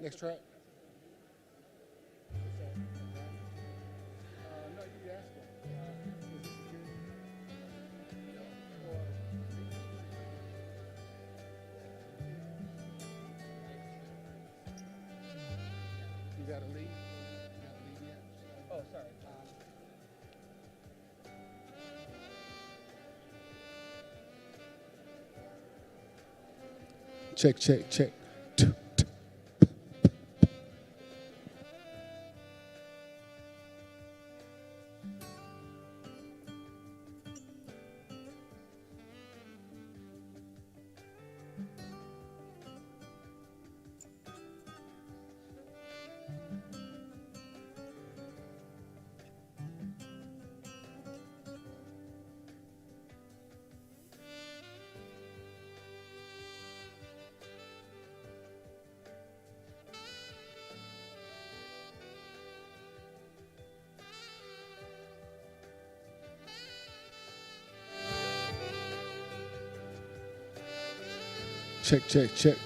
Next track. No, you ask him. Is it security? Or you gotta leave? You gotta leave yet? Oh, sorry. Check, check, check. Check, check, check.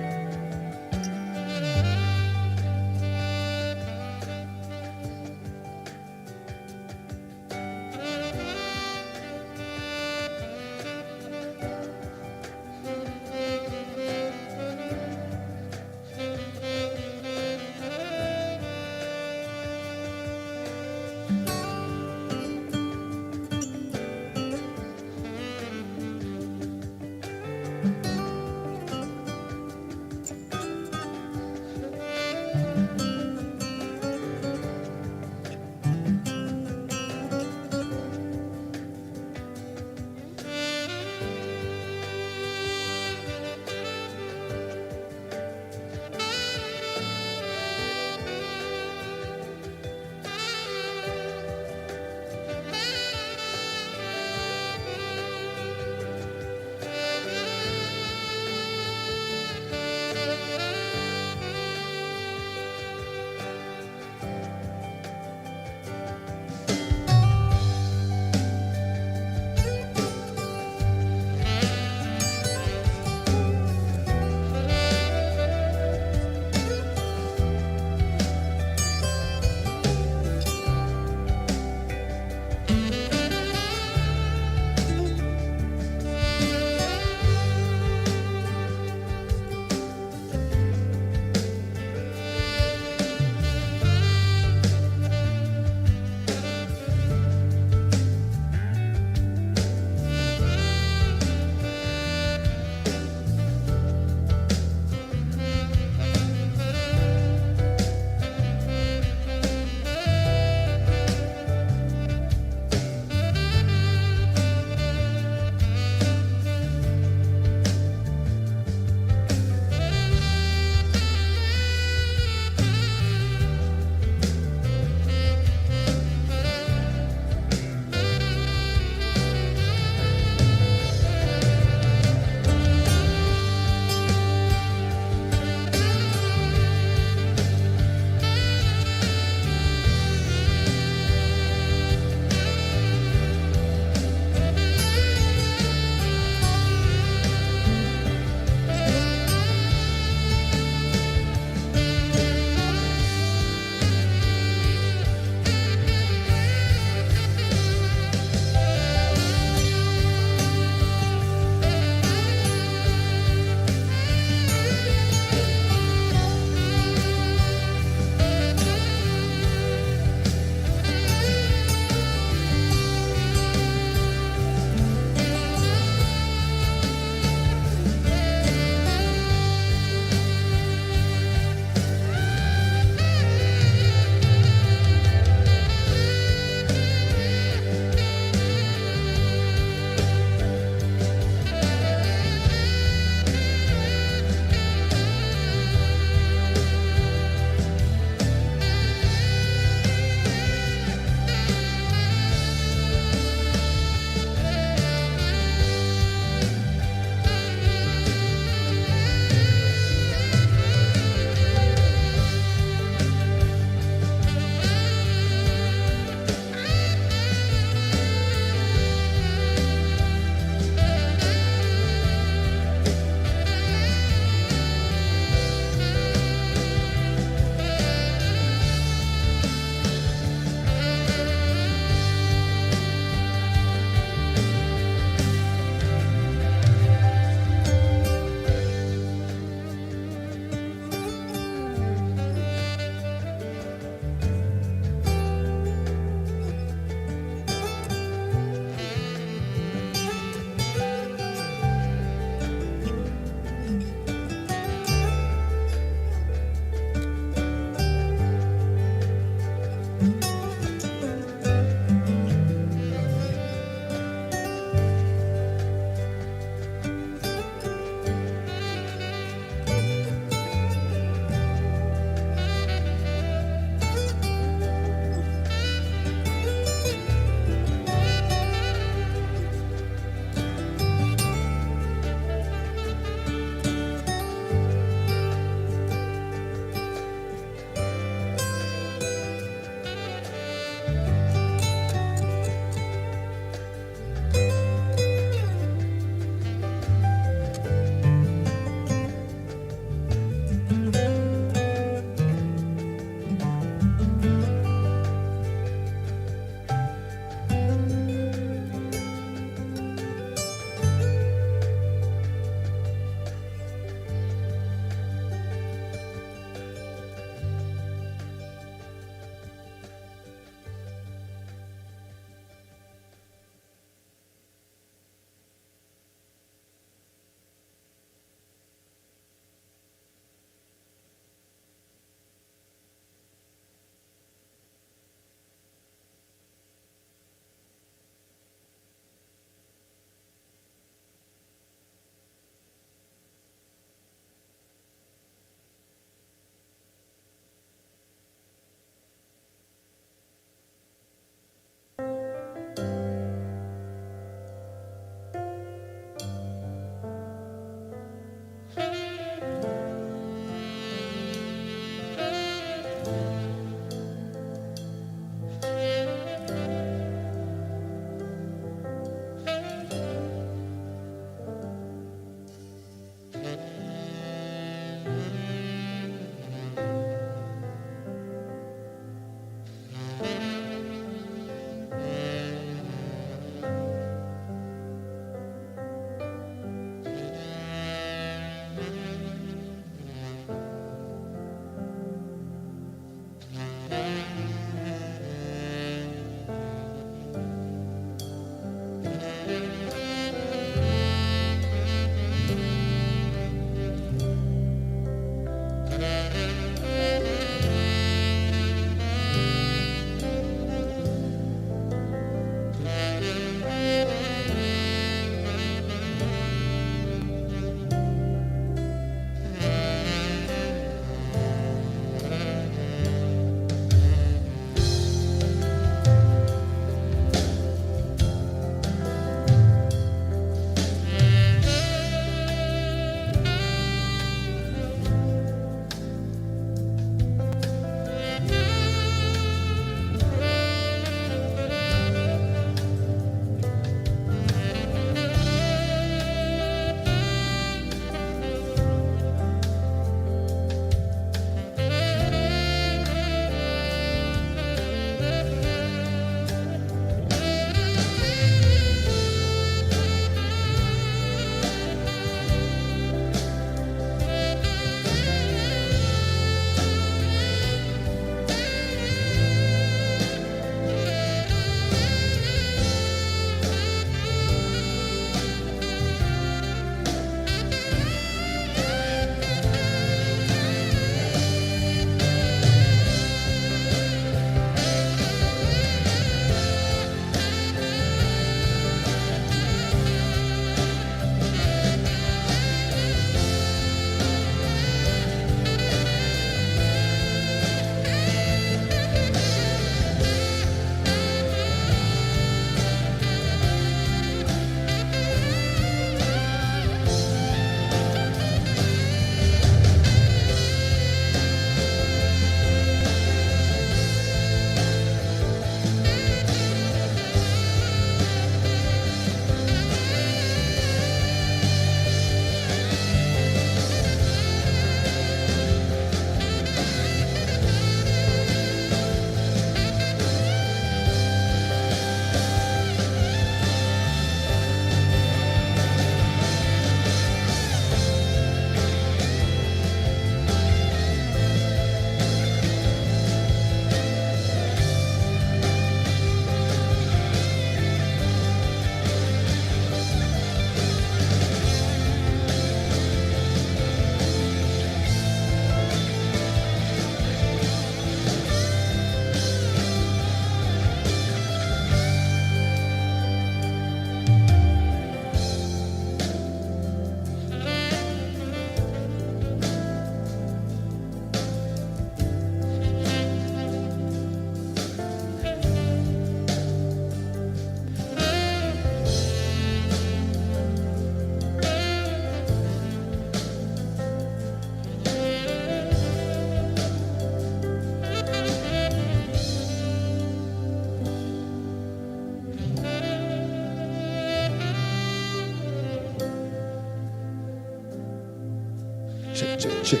check, check.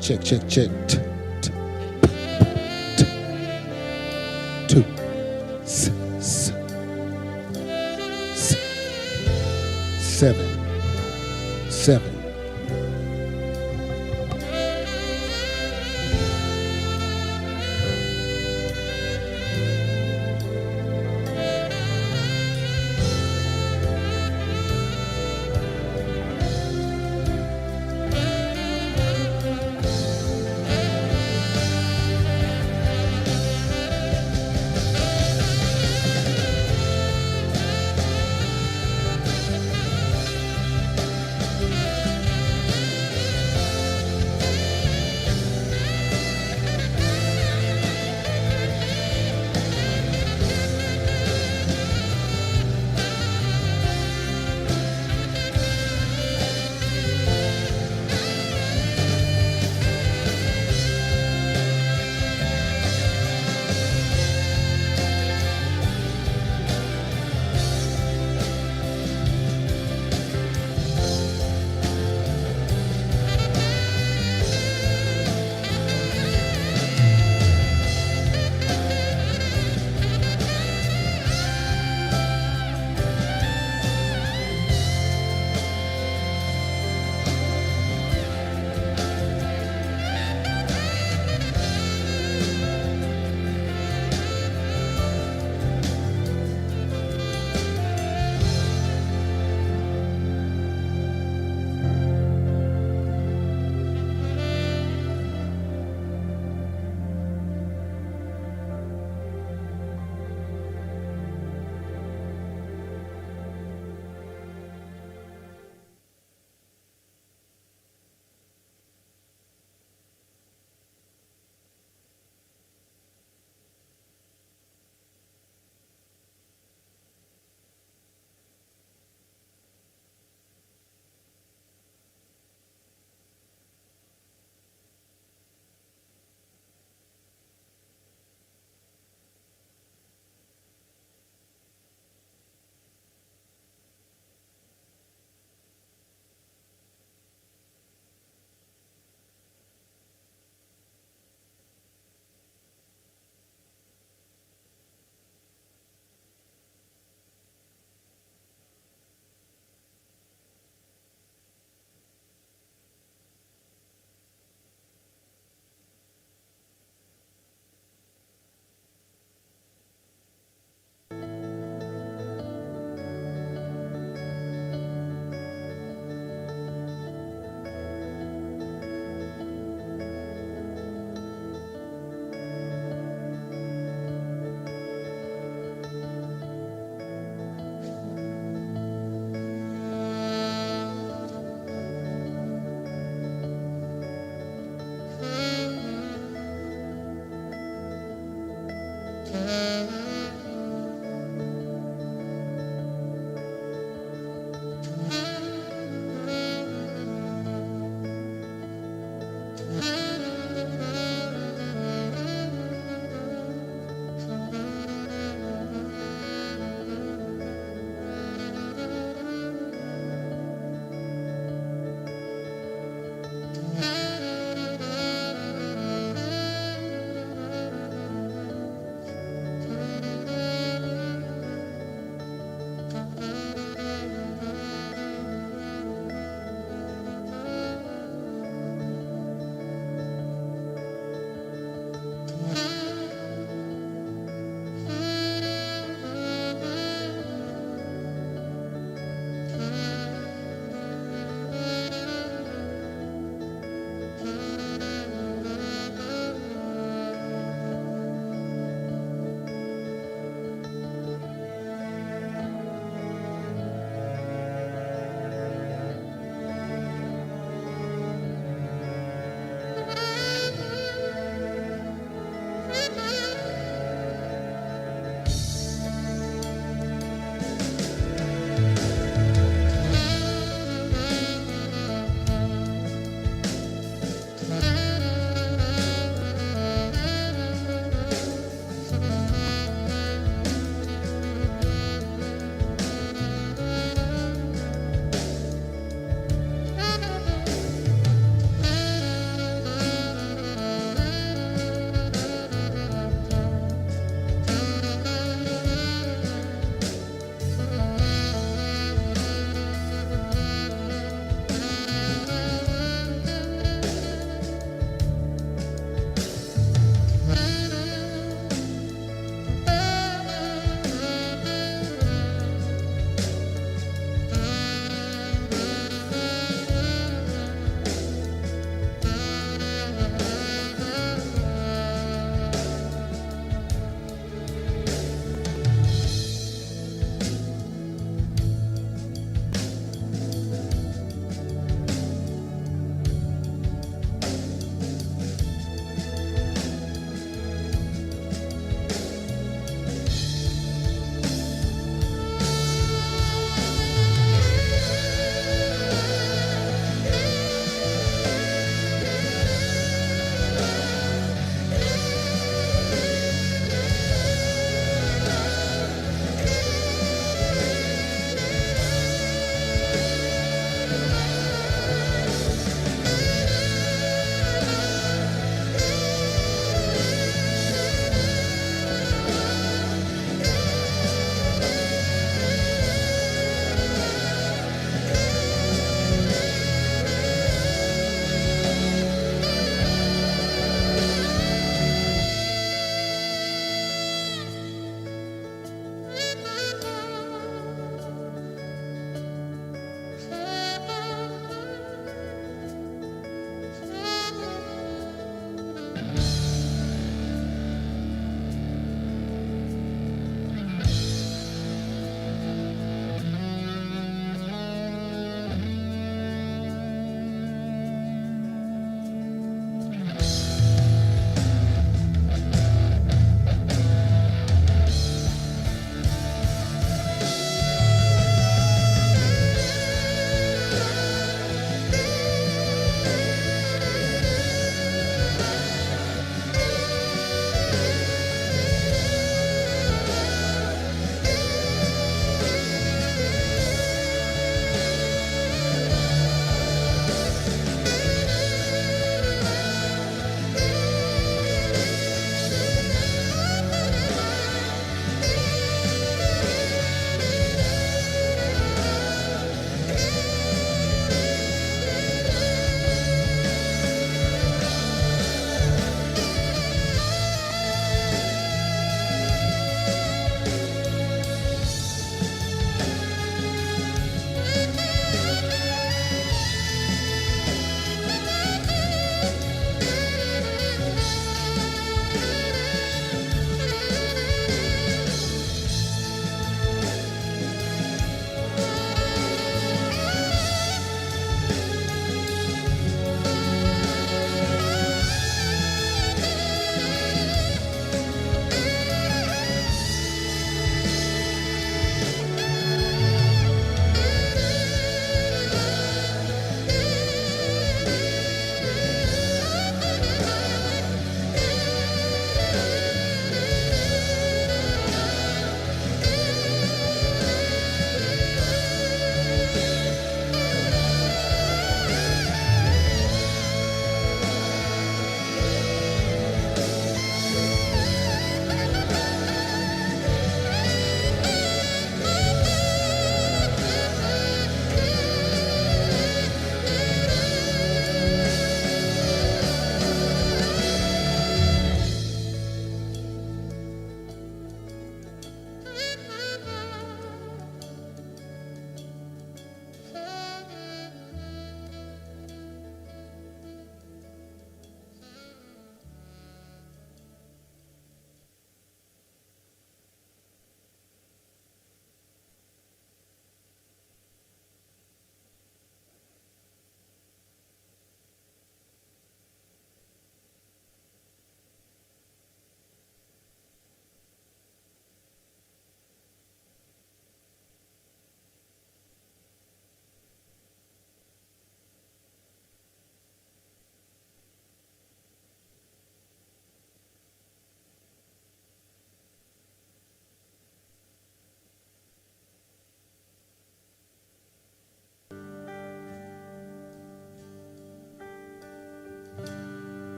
Check, check, check. Two. Seven.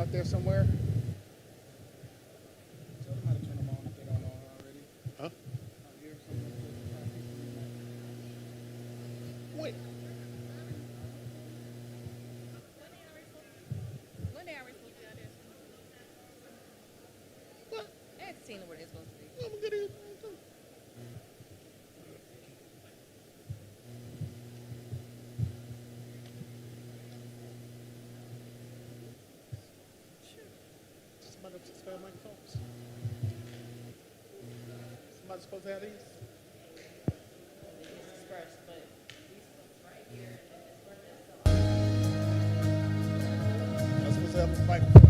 out there somewhere? Tell them how to turn them on if they don't know already. Huh? Out here, somewhere. Wait. One day I was supposed to be out there. What? I had to see where they're supposed to be. I'm gonna get it. Somebody just got microphones. Somebody's supposed to have these? This is fresh, but these ones right here and this one is I'm supposed to have a microphone.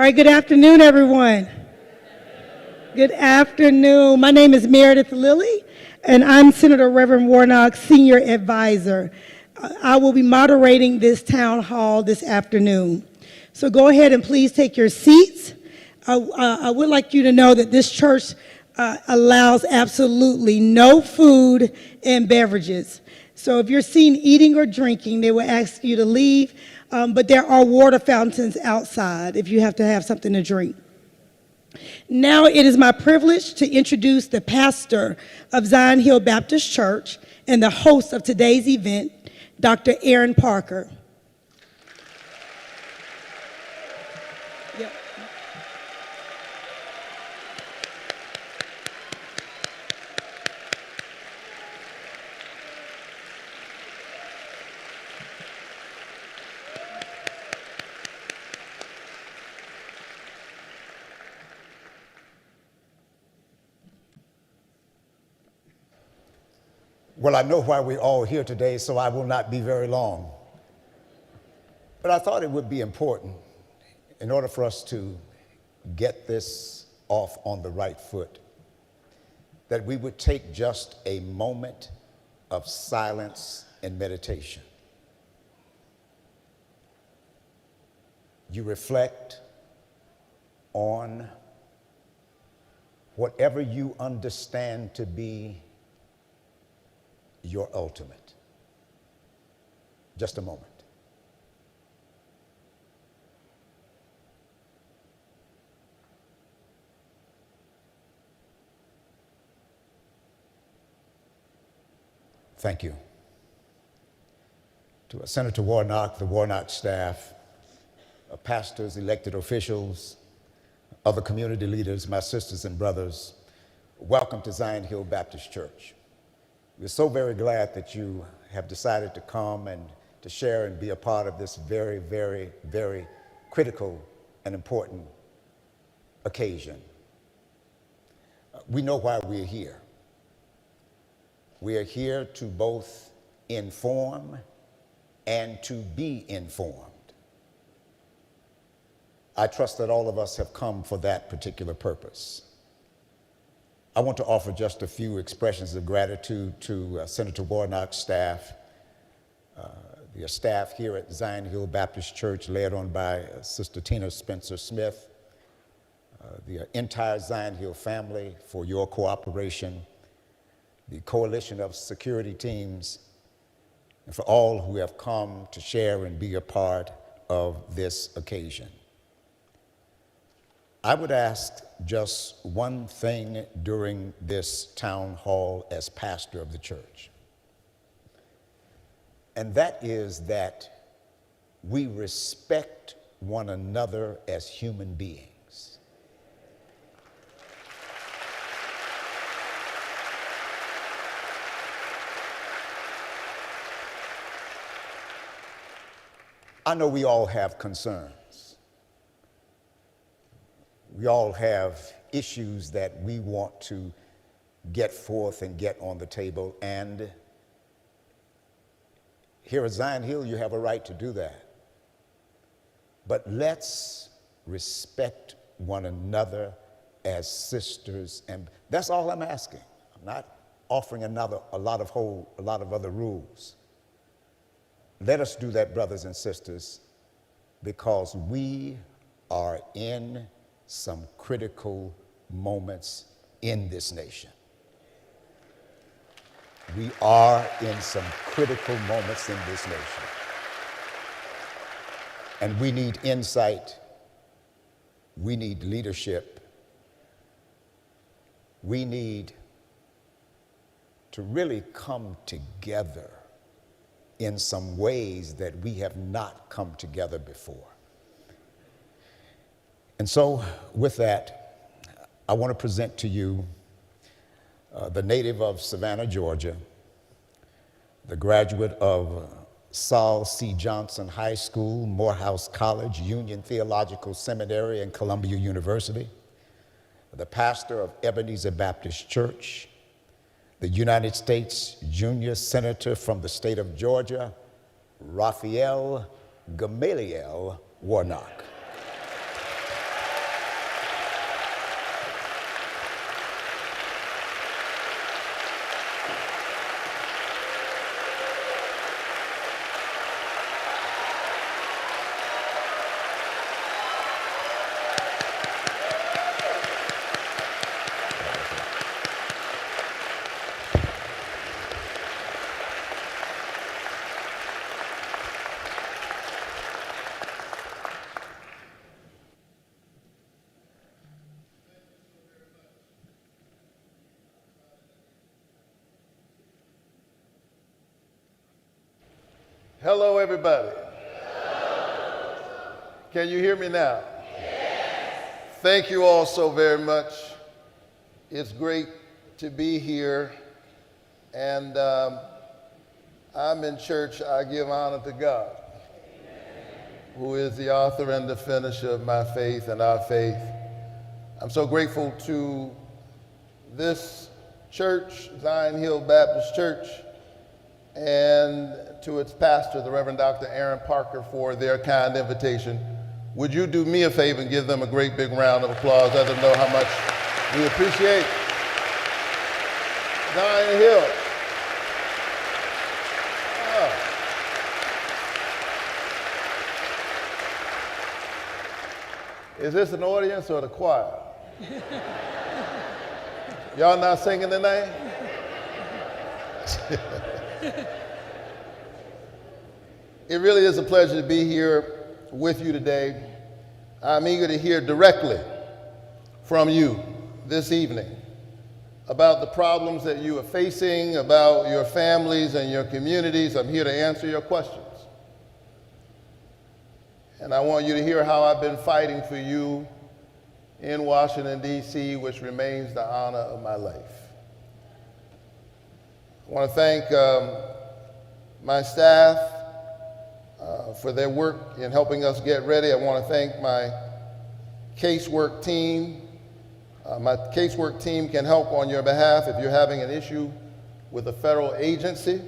All right, good afternoon, everyone. Good afternoon. My name is Meredith Lilly, and I'm Senator Reverend Warnock's senior advisor. I will be moderating this town hall this afternoon. So go ahead and please take your seats. I would like you to know that this church allows absolutely no food and beverages. So if you're seen eating or drinking, they will ask you to leave, but there are water fountains outside if you have to have something to drink. Now it is my privilege to introduce the pastor of Zion Hill Baptist Church and the host of today's event, Dr. Aaron Parker. Yep. Well, I know why we're all here today, so I will not be very long. But I thought it would be important, in order for us to get this off on the right foot, that we would take just a moment of silence and meditation. You reflect on whatever you understand to be your ultimate. Just a moment. Thank you. To Senator Warnock, the Warnock staff, pastors, elected officials, other community leaders, my sisters and brothers, welcome to Zion Hill Baptist Church. We're so very glad that you have decided to come and to share and be a part of this very, very, very critical and important occasion. We know why we're here. We are here to both inform and to be informed. I trust that all of us have come for that particular purpose. I want to offer just a few expressions of gratitude to Senator Warnock's staff, the staff here at Zion Hill Baptist Church, led on by Sister Tina Spencer Smith, the entire Zion Hill family for your cooperation, the coalition of security teams, and for all who have come to share and be a part of this occasion. I would ask just one thing during this town hall as pastor of the church, and that is that we respect one another as human beings. I know we all have concerns. We all have issues that we want to get forth and get on the table, and here at Zion Hill, you have a right to do that. But let's respect one another as sisters, and that's all I'm asking. I'm not offering a lot of other rules. Let us do that, brothers and sisters, because we are in some critical moments in this nation. We are in some critical moments in this nation. And we need insight. We need leadership. We need to really come together in some ways that we have not come together before. And so with that, I want to present to you the native of Savannah, Georgia, the graduate of Saul C. Johnson High School, Morehouse College, Union Theological Seminary, and Columbia University, the pastor of Ebenezer Baptist Church, the United States Junior Senator from the state of Georgia, Raphael Warnock. Hello, everybody. Can you hear me now? Thank you all so very much. It's great to be here. And I'm in church. I give honor to God, who is the author and the finisher of my faith and our faith. I'm so grateful to this church, Zion Hill Baptist Church, and to its pastor, the Reverend Dr. Aaron Parker, for their kind invitation. Would you do me a favor and give them a great big round of applause? Let them know how much we appreciate Zion Hill. Is this an audience or the choir? Y'all not singing tonight? It really is a pleasure to be here with you today. I'm eager to hear directly from you this evening about the problems that you are facing, about your families and your communities. I'm here to answer your questions. And I want you to hear how I've been fighting for you in Washington, D.C., which remains the honor of my life. I want to thank my staff for their work in helping us get ready. I want to thank my casework team. My casework team can help on your behalf if you're having an issue with a federal agency.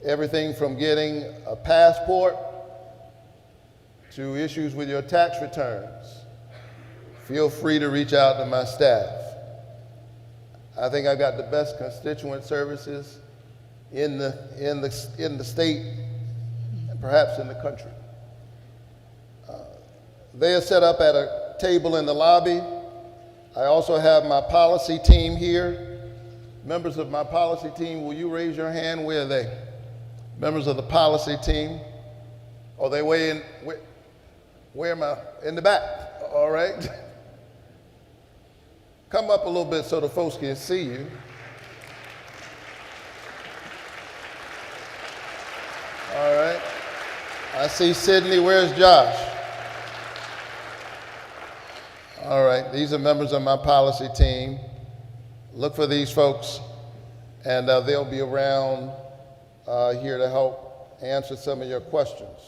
Everything from getting a passport to issues with your tax returns. Feel free to reach out to my staff. I think I've got the best constituent services in the state and perhaps in the country. They are set up at a table in the lobby. I also have my policy team here. Members of my policy team, will you raise your hand? Where are they? Members of the policy team. Oh, they way in, where am I? In the back, all right. Come up a little bit so the folks can see you. All right. I see Sydney. Where's Josh? All right. These are members of my policy team. Look for these folks, and they'll be around here to help answer some of your questions.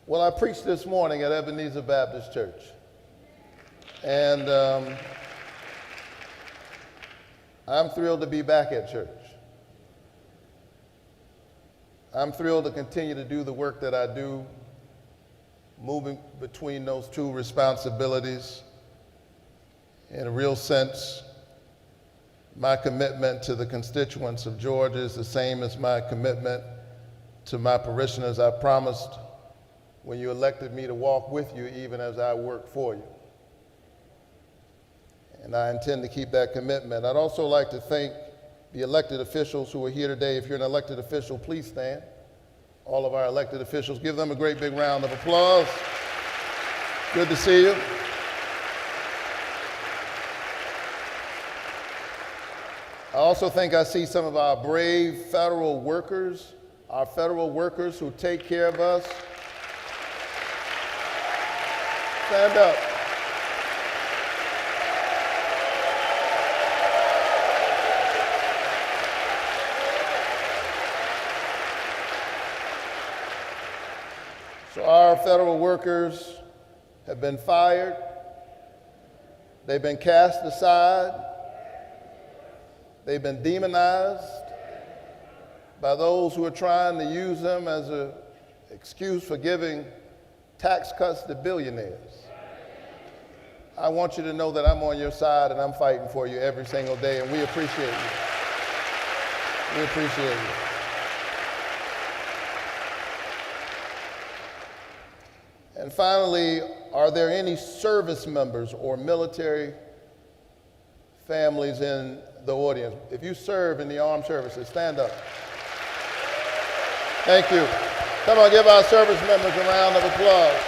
Well, I preached this morning at Ebenezer Baptist Church. And I'm thrilled to be back at church. I'm thrilled to continue to do the work that I do, moving between those two responsibilities. In a real sense, my commitment to the constituents of Georgia is the same as my commitment to my parishioners. I promised when you elected me to walk with you even as I work for you. And I intend to keep that commitment. I'd also like to thank the elected officials who are here today. If you're an elected official, please stand. All of our elected officials, give them a great big round of applause. Good to see you. I also think I see some of our brave federal workers who take care of us. Stand up. So our federal workers have been fired. They've been cast aside. They've been demonized by those who are trying to use them as an excuse for giving tax cuts to billionaires. I want you to know that I'm on your side and I'm fighting for you every single day, and we appreciate you. We appreciate you. And finally, are there any service members or military families in the audience? If you serve in the armed services, stand up. Thank you. Come on, give our service members a round of applause.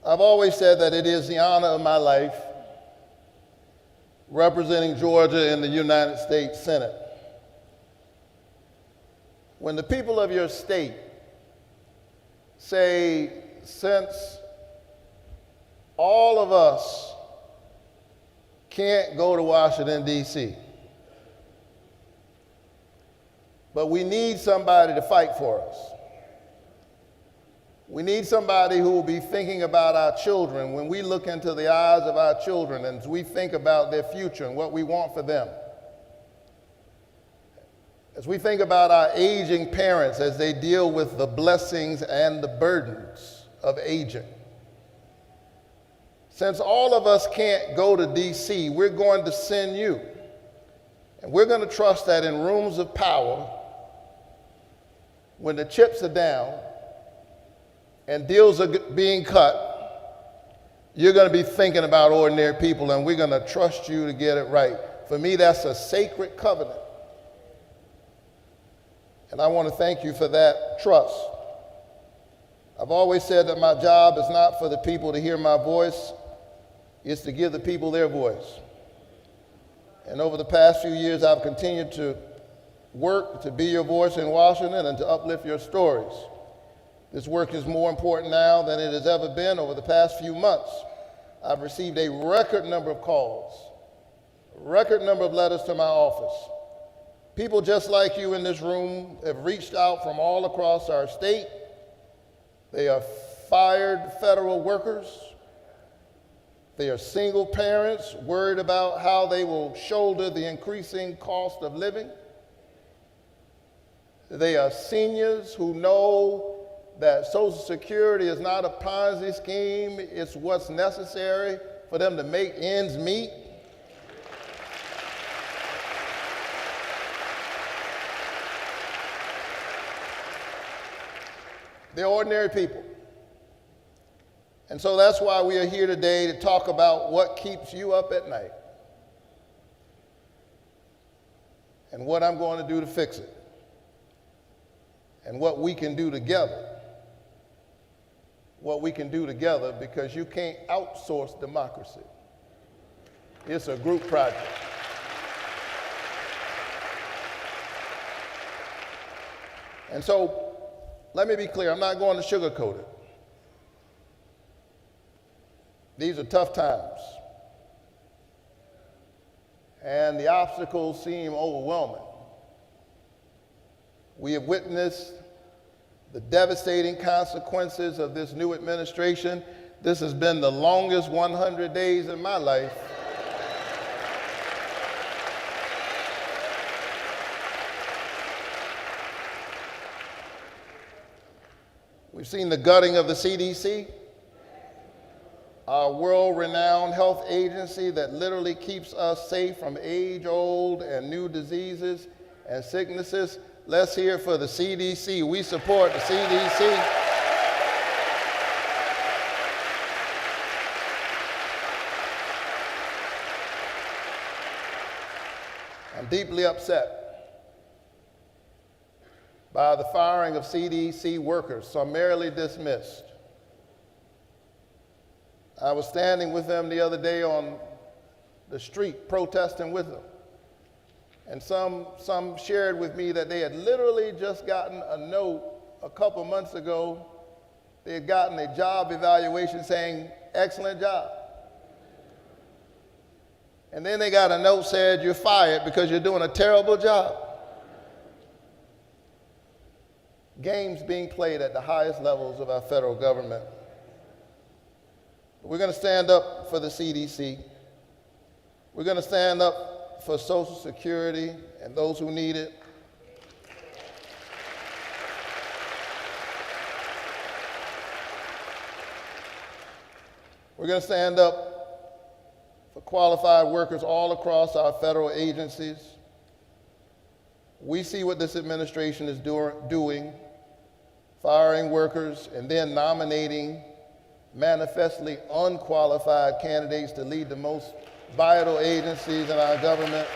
I've always said that it is the honor of my life representing Georgia in the United States Senate. When the people of your state say, since all of us can't go to Washington, D.C., but we need somebody to fight for us. We need somebody who will be thinking about our children when we look into the eyes of our children and we think about their future and what we want for them. As we think about our aging parents as they deal with the blessings and the burdens of aging. Since all of us can't go to D.C., we're going to send you. And we're going to trust that in rooms of power, when the chips are down and deals are being cut, you're going to be thinking about ordinary people, and we're going to trust you to get it right. For me, that's a sacred covenant. And I want to thank you for that trust. I've always said that my job is not for the people to hear my voice, it's to give the people their voice. And over the past few years, I've continued to work to be your voice in Washington and to uplift your stories. This work is more important now than it has ever been. Over the past few months, I've received a record number of calls, a record number of letters to my office. People just like you in this room have reached out from all across our state. They are fired federal workers. They are single parents worried about how they will shoulder the increasing cost of living. They are seniors who know that Social Security is not a Ponzi scheme, it's what's necessary for them to make ends meet. They're ordinary people. And so that's why we are here today to talk about what keeps you up at night and what I'm going to do to fix it and what we can do together. What we can do together, because you can't outsource democracy. It's a group project. And so, let me be clear, I'm not going to sugarcoat it. These are tough times. And the obstacles seem overwhelming. We have witnessed the devastating consequences of this new administration. This has been the longest 100 days in my life. We've seen the gutting of the CDC, our world-renowned health agency that literally keeps us safe from age-old and new diseases and sicknesses. Let's hear for the CDC. We support the CDC. I'm deeply upset by the firing of CDC workers, summarily dismissed. I was standing with them the other day on the street, protesting with them. And some shared with me that they had literally just gotten a note a couple months ago. They had gotten a job evaluation saying, excellent job. And then they got a note said, you're fired because you're doing a terrible job. Games being played at the highest levels of our federal government. We're going to stand up for the CDC. We're going to stand up for Social Security and those who need it. We're going to stand up for qualified workers all across our federal agencies. We see what this administration is doing, firing workers and then nominating manifestly unqualified candidates to lead the most vital agencies in our government.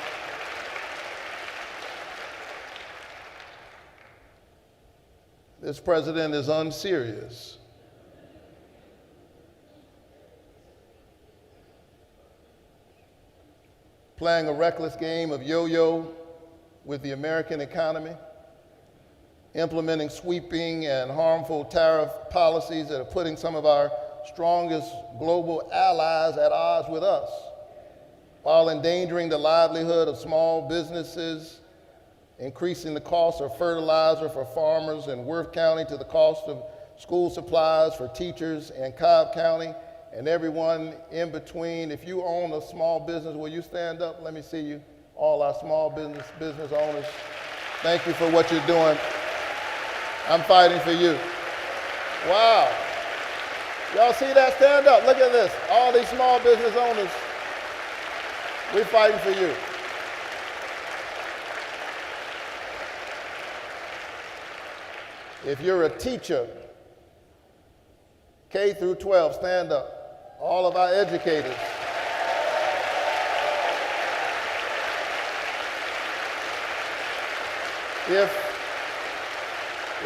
This president is unserious. playing a reckless game of yo-yo with the American economy, implementing sweeping and harmful tariff policies that are putting some of our strongest global allies at odds with us, while endangering the livelihood of small businesses, increasing the cost of fertilizer for farmers in Worth County to the cost of school supplies for teachers in Cobb County, and everyone in between. If you own a small business, will you stand up? Let me see you. All our small business owners, thank you for what you're doing. I'm fighting for you. Wow. Y'all see that? Stand up. Look at this. All these small business owners, we're fighting for you. If you're a teacher, K through 12, stand up. All of our educators.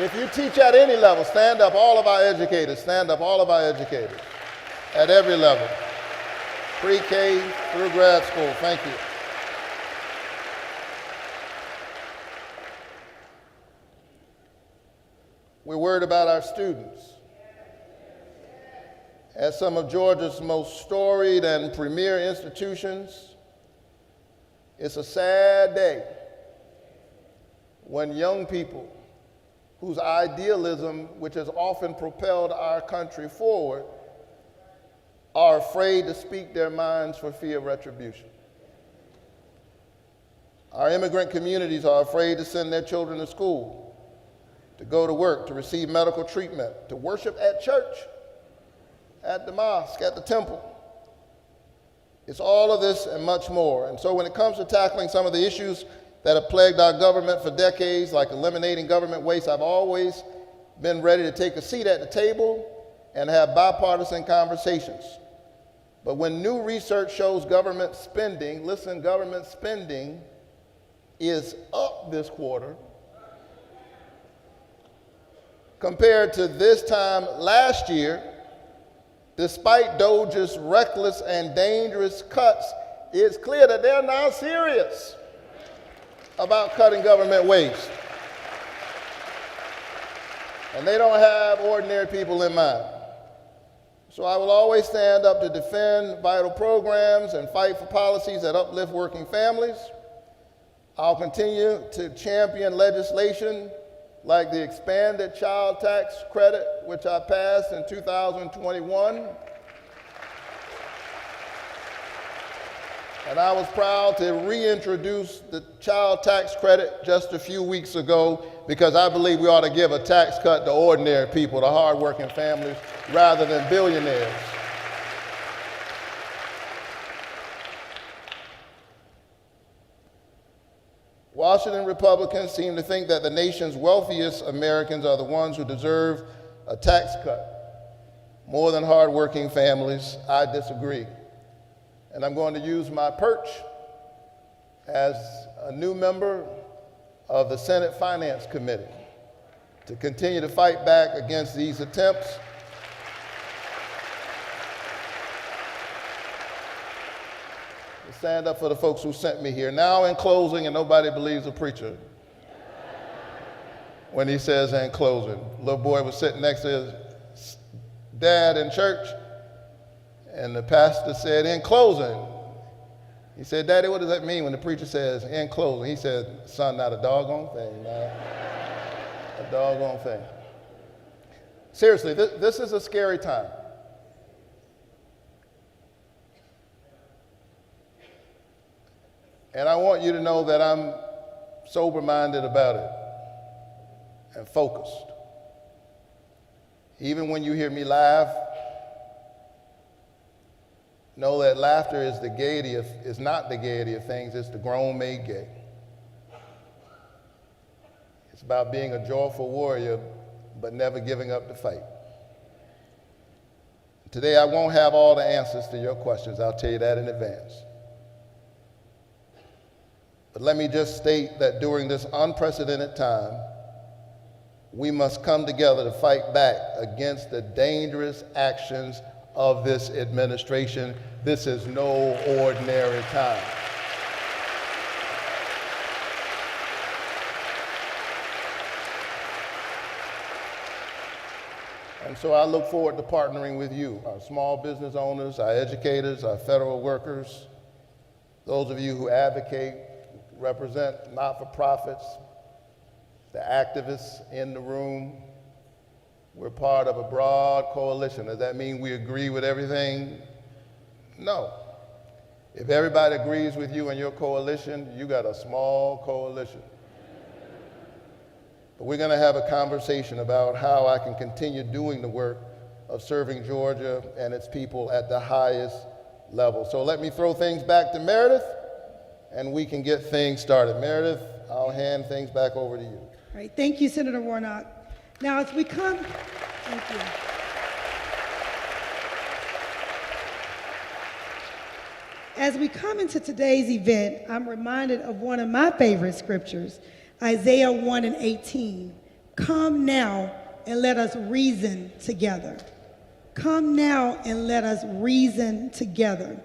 If you teach at any level, stand up. All of our educators, stand up. All of our educators at every level. Pre-K through grad school, thank you. We're worried about our students. At some of Georgia's most storied and premier institutions, it's a sad day when young people whose idealism, which has often propelled our country forward, are afraid to speak their minds for fear of retribution. Our immigrant communities are afraid to send their children to school, to go to work, to receive medical treatment, to worship at church, at the mosque, at the temple. It's all of this and much more. And so when it comes to tackling some of the issues that have plagued our government for decades, like eliminating government waste, I've always been ready to take a seat at the table and have bipartisan conversations. But when new research shows government spending, listen, government spending is up this quarter compared to this time last year, despite DOJ's reckless and dangerous cuts, it's clear that they're now serious about cutting government waste. And they don't have ordinary people in mind. So I will always stand up to defend vital programs and fight for policies that uplift working families. I'll continue to champion legislation like the expanded child tax credit, which I passed in 2021. And I was proud to reintroduce the child tax credit just a few weeks ago because I believe we ought to give a tax cut to ordinary people, to hardworking families, rather than billionaires. Washington Republicans seem to think that the nation's wealthiest Americans are the ones who deserve a tax cut more than hardworking families. I disagree. And I'm going to use my perch as a new member of the Senate Finance Committee to continue to fight back against these attempts to stand up for the folks who sent me here. Now in closing, and nobody believes a preacher when he says in closing. Little boy was sitting next to his dad in church, and the pastor said, in closing. He said, Daddy, what does that mean when the preacher says, in closing? He said, son, not a doggone thing, man. A doggone thing. Seriously, this is a scary time. And I want you to know that I'm sober-minded about it and focused. Even when you hear me laugh, know that laughter is not the gaiety of things, it's the grown made gay. It's about being a joyful warrior, but never giving up the fight. Today, I won't have all the answers to your questions, I'll tell you that in advance. But let me just state that during this unprecedented time, we must come together to fight back against the dangerous actions of this administration. This is no ordinary time. And so I look forward to partnering with you, our small business owners, our educators, our federal workers, those of you who advocate, represent not-for-profits, the activists in the room. We're part of a broad coalition. Does that mean we agree with everything? No. If everybody agrees with you and your coalition, you got a small coalition. But we're going to have a conversation about how I can continue doing the work of serving Georgia and its people at the highest level. So let me throw things back to Meredith, and we can get things started. Meredith, I'll hand things back over to you. All right, thank you, Senator Warnock. Now, as we come, thank you. As we come into today's event, I'm reminded of one of my favorite scriptures, Isaiah 1:18. Come now and let us reason together. Come now and let us reason together.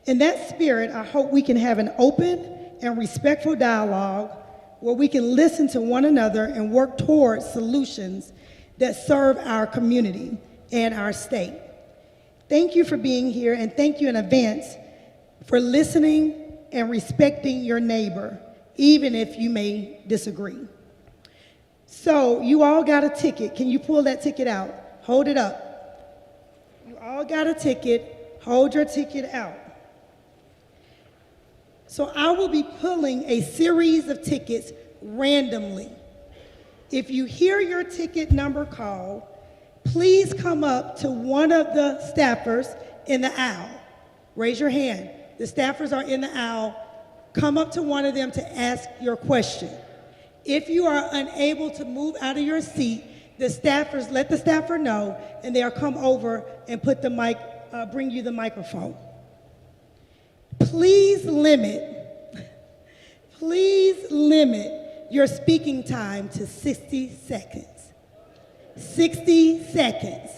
In that spirit, I hope we can have an open and respectful dialogue where we can listen to one another and work towards solutions that serve our community and our state. Thank you for being here, and thank you in advance for listening and respecting your neighbor, even if you may disagree. So you all got a ticket. Can you pull that ticket out? Hold it up. You all got a ticket. Hold your ticket out. So I will be pulling a series of tickets randomly. If you hear your ticket number called, please come up to one of the staffers in the aisle. Raise your hand. The staffers are in the aisle. Come up to one of them to ask your question. If you are unable to move out of your seat, the staffers, let the staffer know, and they'll come over and put the mic, bring you the microphone. Please limit your speaking time to 60 seconds. 60 seconds.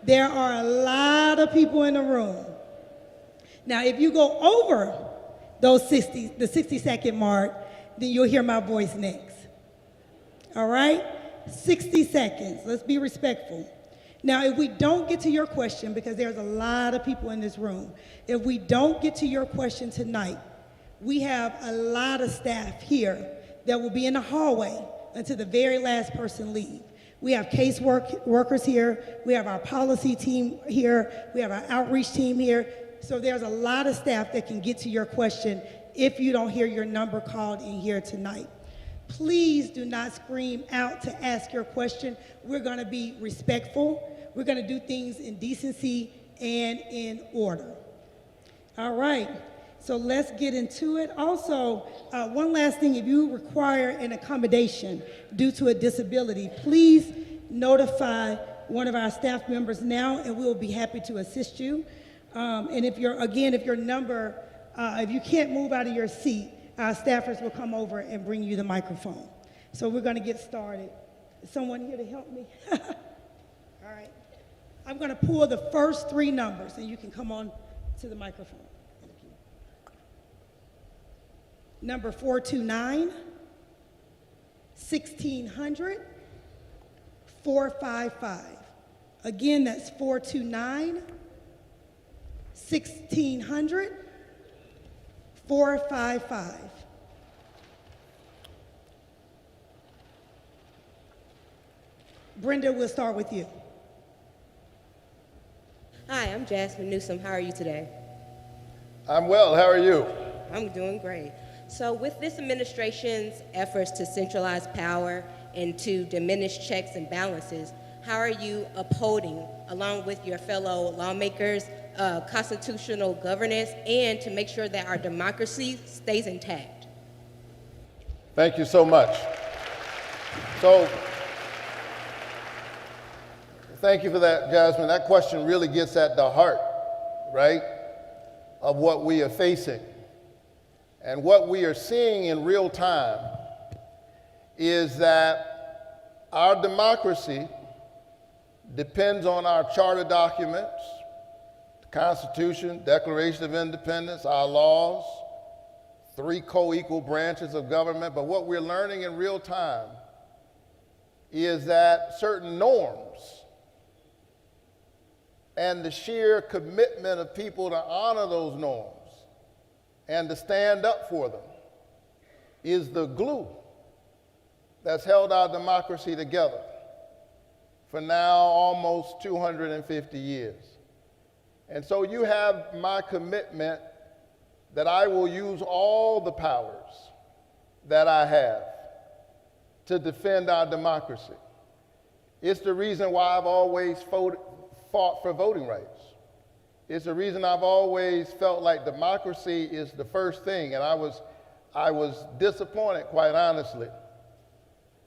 There are a lot of people in the room. Now, if you go over the 60-second mark, then you'll hear my voice next. All right? 60 seconds. Let's be respectful. Now, if we don't get to your question, because there's a lot of people in this room, if we don't get to your question tonight, we have a lot of staff here that will be in the hallway until the very last person leaves. We have case workers here. We have our policy team here. We have our outreach team here. So there's a lot of staff that can get to your question if you don't hear your number called in here tonight. Please do not scream out to ask your question. We're going to be respectful. We're going to do things in decency and in order. All right, so let's get into it. Also, one last thing, if you require an accommodation due to a disability, please notify one of our staff members now, and we'll be happy to assist you. And if you can't move out of your seat, our staffers will come over and bring you the microphone. So we're going to get started. Is someone here to help me? All right. I'm going to pull the first three numbers, and you can come on to the microphone. Thank you. Number 429, 1600, 455. Again, that's 429, 1600, 455. Brenda, we'll start with you. Hi, I'm Jasmine Newsom. How are you today? I'm well. How are you? I'm doing great. So with this administration's efforts to centralize power and to diminish checks and balances, how are you upholding, along with your fellow lawmakers, constitutional governance and to make sure that our democracy stays intact? Thank you so much. So, thank you for that, Jasmine. That question really gets at the heart, right, of what we are facing. And what we are seeing in real time is that our democracy depends on our charter documents, the Constitution, Declaration of Independence, our laws, 3 co-equal branches of government. But what we're learning in real time is that certain norms and the sheer commitment of people to honor those norms and to stand up for them is the glue that's held our democracy together for now almost 250 years. And so you have my commitment that I will use all the powers that I have to defend our democracy. It's the reason why I've always fought for voting rights. It's the reason I've always felt like democracy is the first thing, and I was disappointed, quite honestly,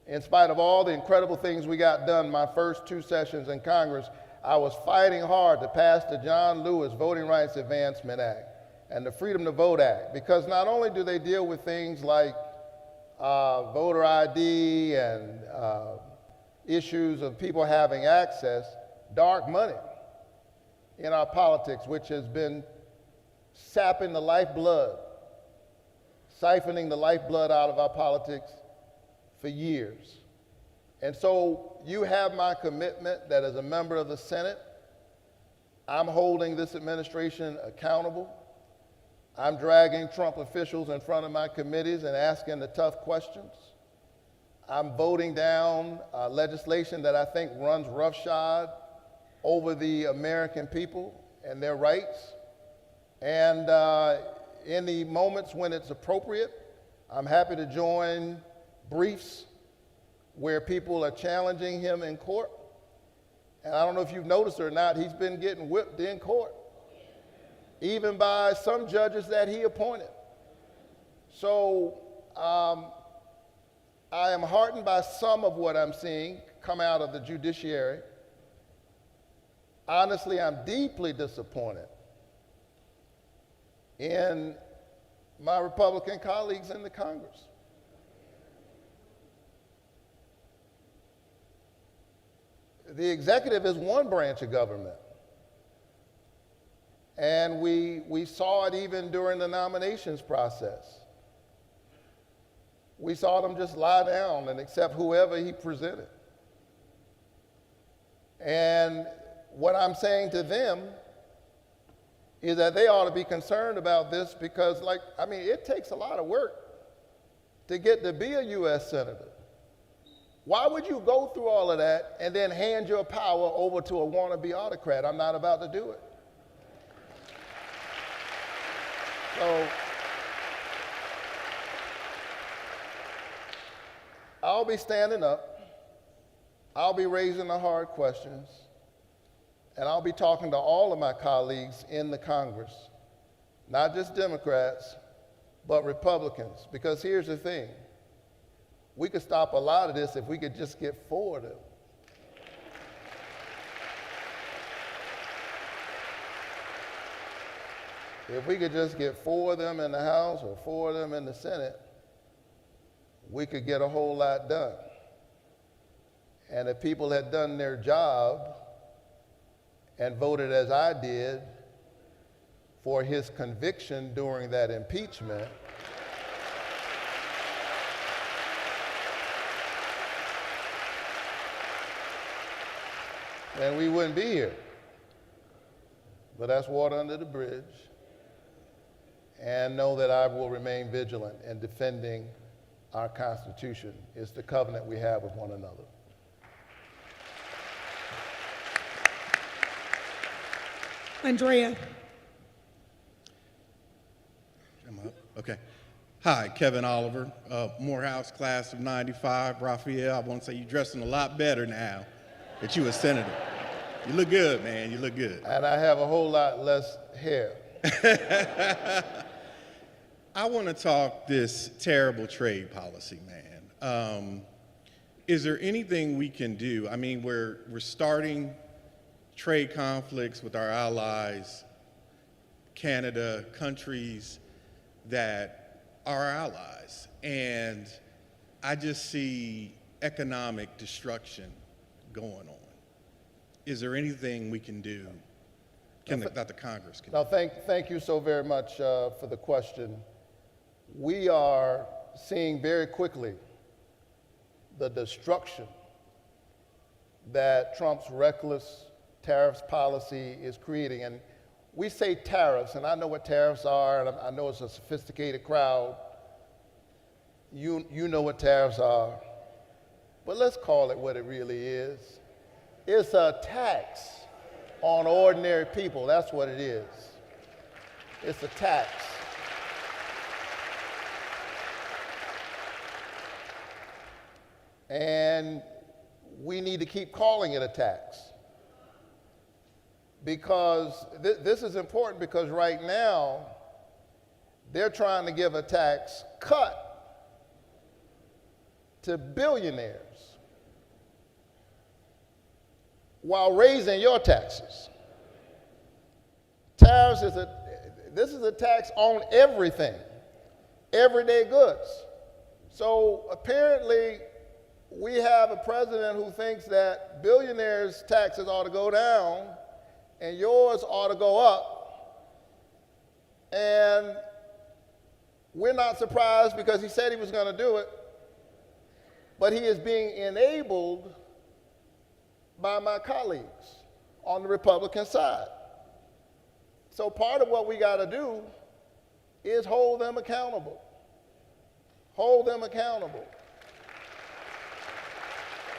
in spite of all the incredible things we got done my first 2 sessions in Congress. I was fighting hard to pass the John Lewis Voting Rights Advancement Act and the Freedom to Vote Act, because not only do they deal with things like voter ID and issues of people having access, dark money in our politics, which has been sapping the lifeblood, siphoning the lifeblood out of our politics for years. And so you have my commitment that as a member of the Senate, I'm holding this administration accountable. I'm dragging Trump officials in front of my committees and asking the tough questions. I'm voting down legislation that I think runs roughshod over the American people and their rights. And in the moments when it's appropriate, I'm happy to join briefs where people are challenging him in court. And I don't know if you've noticed or not, he's been getting whipped in court, even by some judges that he appointed. So I am heartened by some of what I'm seeing come out of the judiciary. Honestly, I'm deeply disappointed in my Republican colleagues in the Congress. The executive is one branch of government. And we saw it even during the nominations process. We saw them just lie down and accept whoever he presented. And what I'm saying to them is that they ought to be concerned about this because, it takes a lot of work to get to be a U.S. Senator. Why would you go through all of that and then hand your power over to a wannabe autocrat? I'm not about to do it. So I'll be standing up, I'll be raising the hard questions, and I'll be talking to all of my colleagues in the Congress, not just Democrats, but Republicans. Because here's the thing, we could stop a lot of this if we could just get 4 of them. If we could just get 4 of them in the House or 4 of them in the Senate, we could get a whole lot done. And if people had done their job and voted as I did for his conviction during that impeachment, then we wouldn't be here. But that's water under the bridge. And know that I will remain vigilant in defending our Constitution. It's the covenant we have with one another. Andrea. Am I up? Okay. Hi, Kevin Oliver, Morehouse class of '95. Raphael, I want to say you're dressing a lot better now that you a senator. You look good, man. You look good. And I have a whole lot less hair. I want to talk this terrible trade policy, man. Is there anything we can do? I mean, we're starting trade conflicts with our allies, Canada, countries that are our allies. And I just see economic destruction going on. Is there anything we can do that the Congress can do? Now, thank you so very much for the question. We are seeing very quickly the destruction that Trump's reckless tariffs policy is creating. And we say tariffs, and I know what tariffs are, and I know it's a sophisticated crowd. You know what tariffs are. But let's call it what it really is. It's a tax on ordinary people. That's what it is. It's a tax. And we need to keep calling it a tax. Because this is important, because right now they're trying to give a tax cut to billionaires while raising your taxes. Tariffs this is a tax on everything, everyday goods. So apparently we have a president who thinks that billionaires' taxes ought to go down and yours ought to go up. And we're not surprised, because he said he was going to do it, but he is being enabled by my colleagues on the Republican side. So part of what we got to do is hold them accountable. Hold them accountable.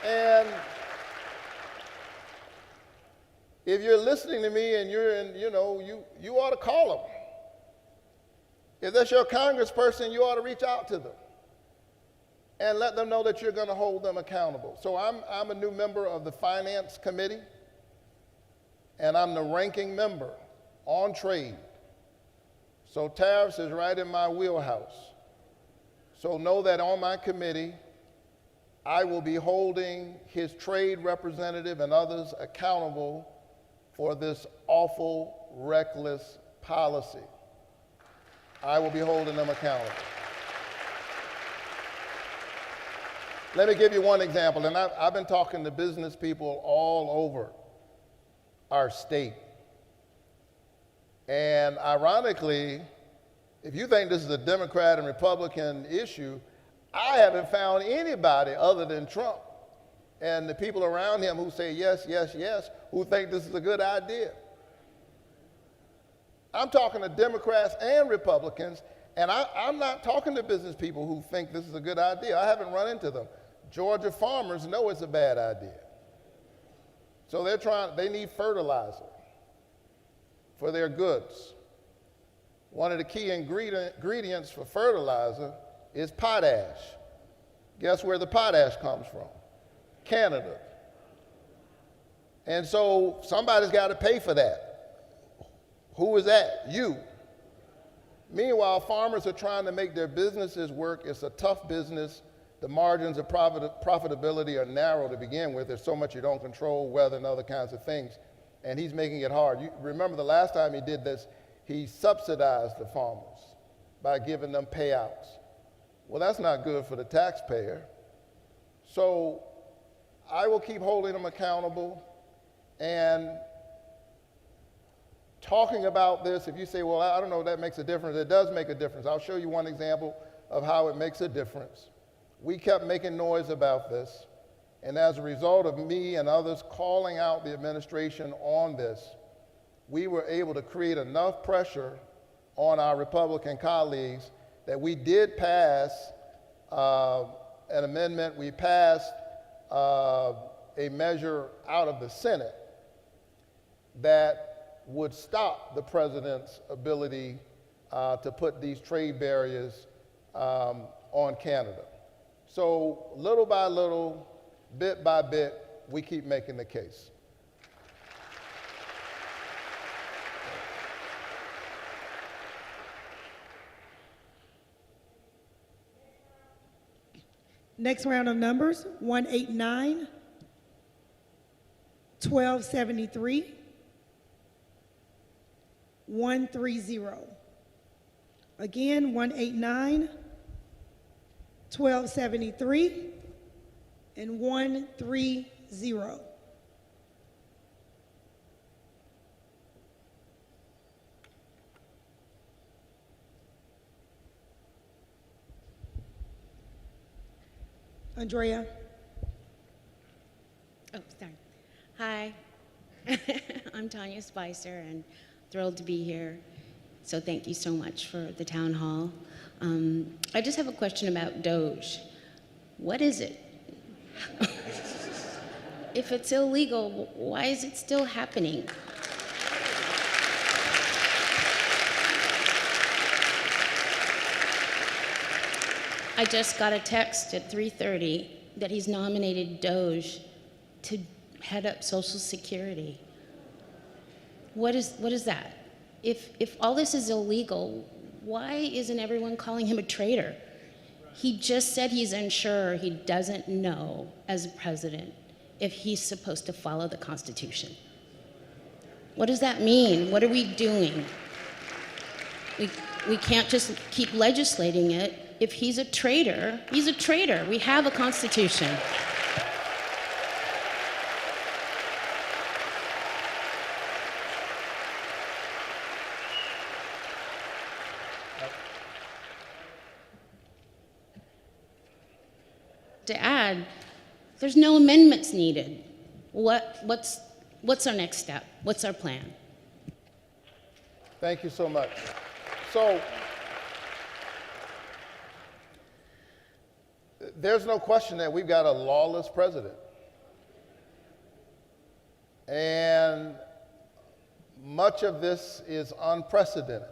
And if you're listening to me and you're in, you ought to call them. If that's your congressperson, you ought to reach out to them and let them know that you're going to hold them accountable. So I'm a new member of the Finance Committee, and I'm the ranking member on trade. So tariffs is right in my wheelhouse. So know that on my committee, I will be holding his trade representative and others accountable for this awful, reckless policy. I will be holding them accountable. Let me give you one example, and I've been talking to business people all over our state. And ironically, if you think this is a Democrat and Republican issue, I haven't found anybody other than Trump and the people around him who say yes, yes, yes, who think this is a good idea. I'm talking to Democrats and Republicans, and I'm not talking to business people who think this is a good idea. I haven't run into them. Georgia farmers know it's a bad idea. So they need fertilizer for their goods. One of the key ingredients for fertilizer is potash. Guess where the potash comes from? Canada. And so somebody's got to pay for that. Who is that? You. Meanwhile, farmers are trying to make their businesses work. It's a tough business. The margins of profitability are narrow to begin with. There's so much you don't control, weather and other kinds of things. And he's making it hard. You remember the last time he did this, he subsidized the farmers by giving them payouts. Well, that's not good for the taxpayer. So I will keep holding them accountable and talking about this. If you say, well, I don't know, that makes a difference. It does make a difference. I'll show you one example of how it makes a difference. We kept making noise about this, and as a result of me and others calling out the administration on this, we were able to create enough pressure on our Republican colleagues that we did pass an amendment. We passed a measure out of the Senate that would stop the president's ability to put these trade barriers on Canada. So little by little, bit by bit, we keep making the case. Next round of numbers, 189, 1273, 130. Again, 189, 1273, and 130. Oh, Andrea. sorry. Hi, I'm Tanya Spicer, and thrilled to be here. So thank you so much for the town hall. I just have a question about Doge. What is it? If it's illegal, why is it still happening? I just got a text at 3:30 that he's nominated Doge to head up Social Security. What is that? If all this is illegal, why isn't everyone calling him a traitor? He just said he's unsure. He doesn't know, as president, if he's supposed to follow the Constitution. What does that mean? What are we doing? We can't just keep legislating it. If he's a traitor, he's a traitor. We have a Constitution. To add, there's no amendments needed. What's our next step? What's our plan? Thank you so much. So, there's no question that we've got a lawless president. And much of this is unprecedented.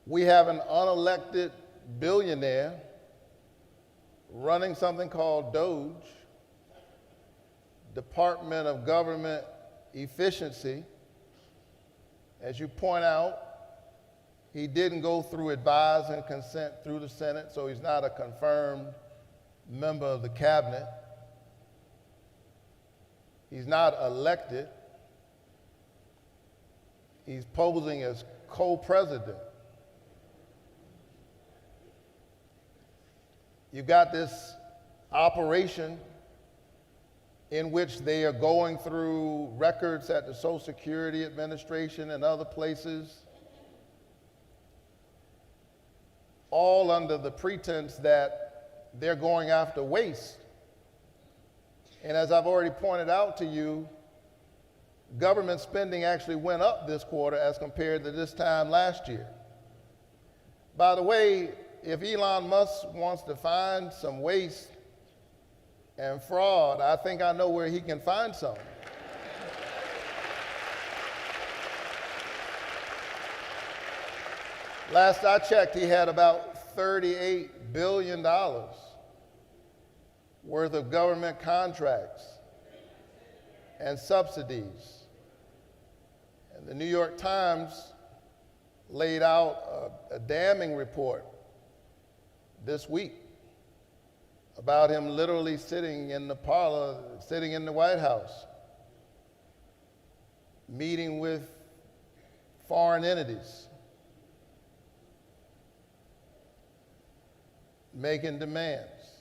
We have an unelected billionaire running something called Doge, Department of Government Efficiency. As you point out, he didn't go through advise and consent through the Senate, so he's not a confirmed member of the cabinet. He's not elected. He's posing as co-president. You got this operation in which they are going through records at the Social Security Administration and other places, all under the pretense that they're going after waste. And as I've already pointed out to you, government spending actually went up this quarter as compared to this time last year. By the way, if Elon Musk wants to find some waste and fraud, I think I know where he can find some. Last I checked, he had about $38 billion worth of government contracts and subsidies. And the New York Times laid out a damning report this week about him literally sitting in the parlor, sitting in the White House, meeting with foreign entities, making demands.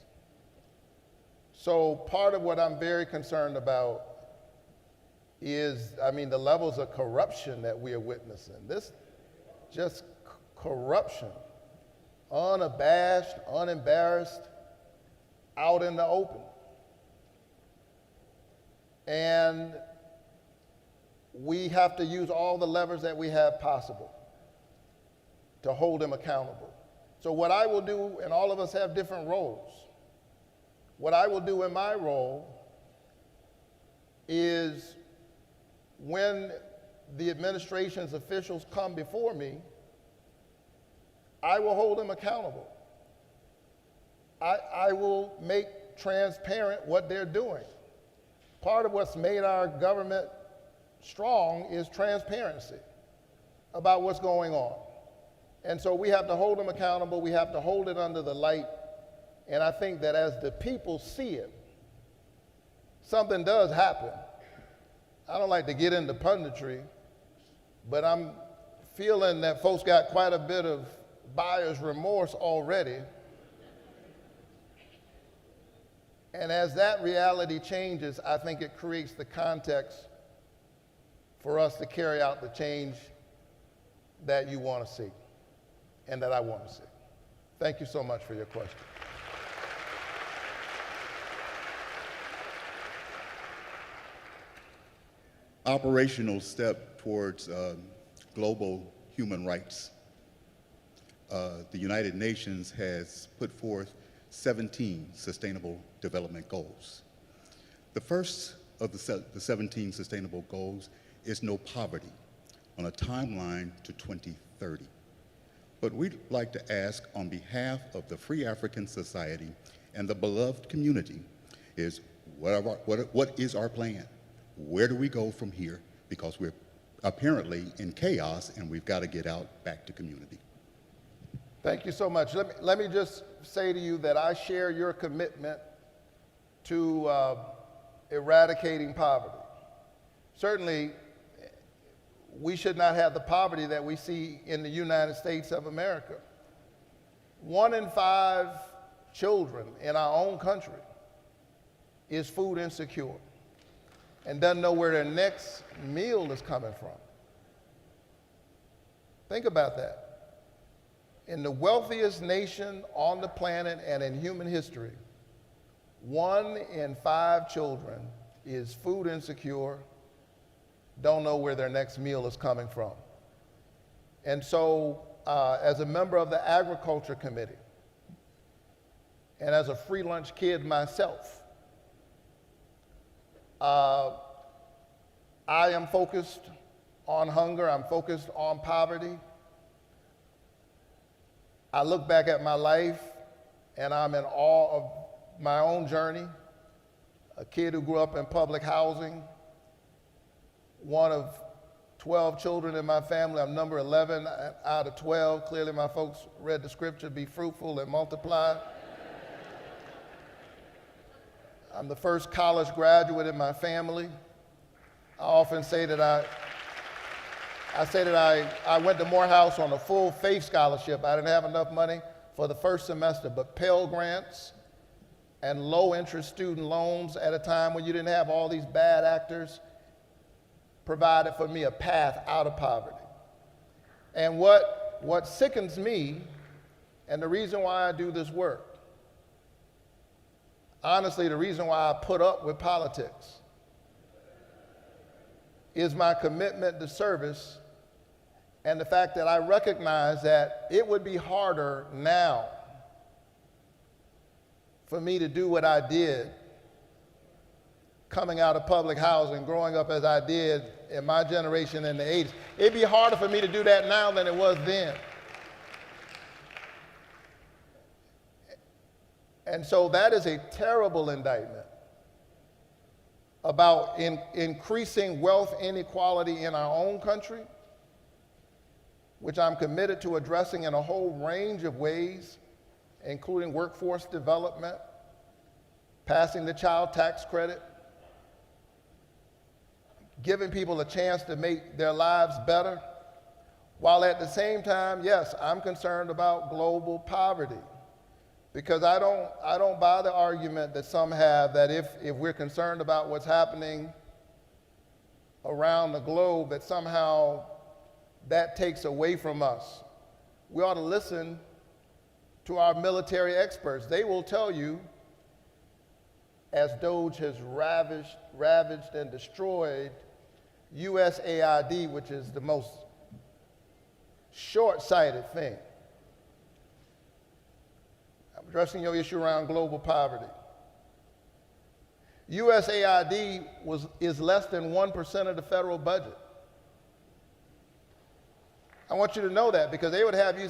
So part of what I'm very concerned about is, the levels of corruption that we are witnessing. This just corruption, unabashed, unembarrassed, out in the open. And we have to use all the levers that we have possible to hold him accountable. So what I will do, and all of us have different roles, what I will do in my role is when the administration's officials come before me, I will hold them accountable. I will make transparent what they're doing. Part of what's made our government strong is transparency about what's going on. And so we have to hold them accountable. We have to hold it under the light. And I think that as the people see it, something does happen. I don't like to get into punditry, but I'm feeling that folks got quite a bit of buyer's remorse already. And as that reality changes, I think it creates the context for us to carry out the change that you want to see and that I want to see. Thank you so much for your question. operational step towards global human rights. The United Nations has put forth 17 Sustainable Development Goals. The first of the 17 Sustainable Goals is no poverty on a timeline to 2030. But we'd like to ask on behalf of the Free African Society and the beloved community is what is our plan? Where do we go from here? Because we're apparently in chaos and we've got to get out back to community. Thank you so much. Let me just say to you that I share your commitment to eradicating poverty. Certainly, we should not have the poverty that we see in the United States of America. 1 in 5 children in our own country is food insecure and doesn't know where their next meal is coming from. Think about that. In the wealthiest nation on the planet and in human history, 1 in 5 children is food insecure, don't know where their next meal is coming from. And so, as a member of the Agriculture Committee, and as a free lunch kid myself, I am focused on hunger, I'm focused on poverty. I look back at my life and I'm in awe of my own journey. A kid who grew up in public housing, one of 12 children in my family. I'm number 11 out of 12. Clearly my folks read the scripture, be fruitful and multiply. I'm the first college graduate in my family. I often say that I went to Morehouse on a full faith scholarship. I didn't have enough money for the first semester, but Pell Grants and low interest student loans at a time when you didn't have all these bad actors provided for me a path out of poverty. And what sickens me, and the reason why I do this work, honestly, the reason why I put up with politics is my commitment to service and the fact that I recognize that it would be harder now for me to do what I did coming out of public housing, growing up as I did in my generation in the 80s. It'd be harder for me to do that now than it was then. And so that is a terrible indictment about increasing wealth inequality in our own country, which I'm committed to addressing in a whole range of ways, including workforce development, passing the child tax credit, giving people a chance to make their lives better, while at the same time, yes, I'm concerned about global poverty. Because I don't buy the argument that some have that if we're concerned about what's happening around the globe, that somehow that takes away from us. We ought to listen to our military experts. They will tell you, as DOGE has ravaged and destroyed USAID, which is the most short-sighted thing. I'm addressing your issue around global poverty. USAID is less than 1% of the federal budget. I want you to know that because they would have you,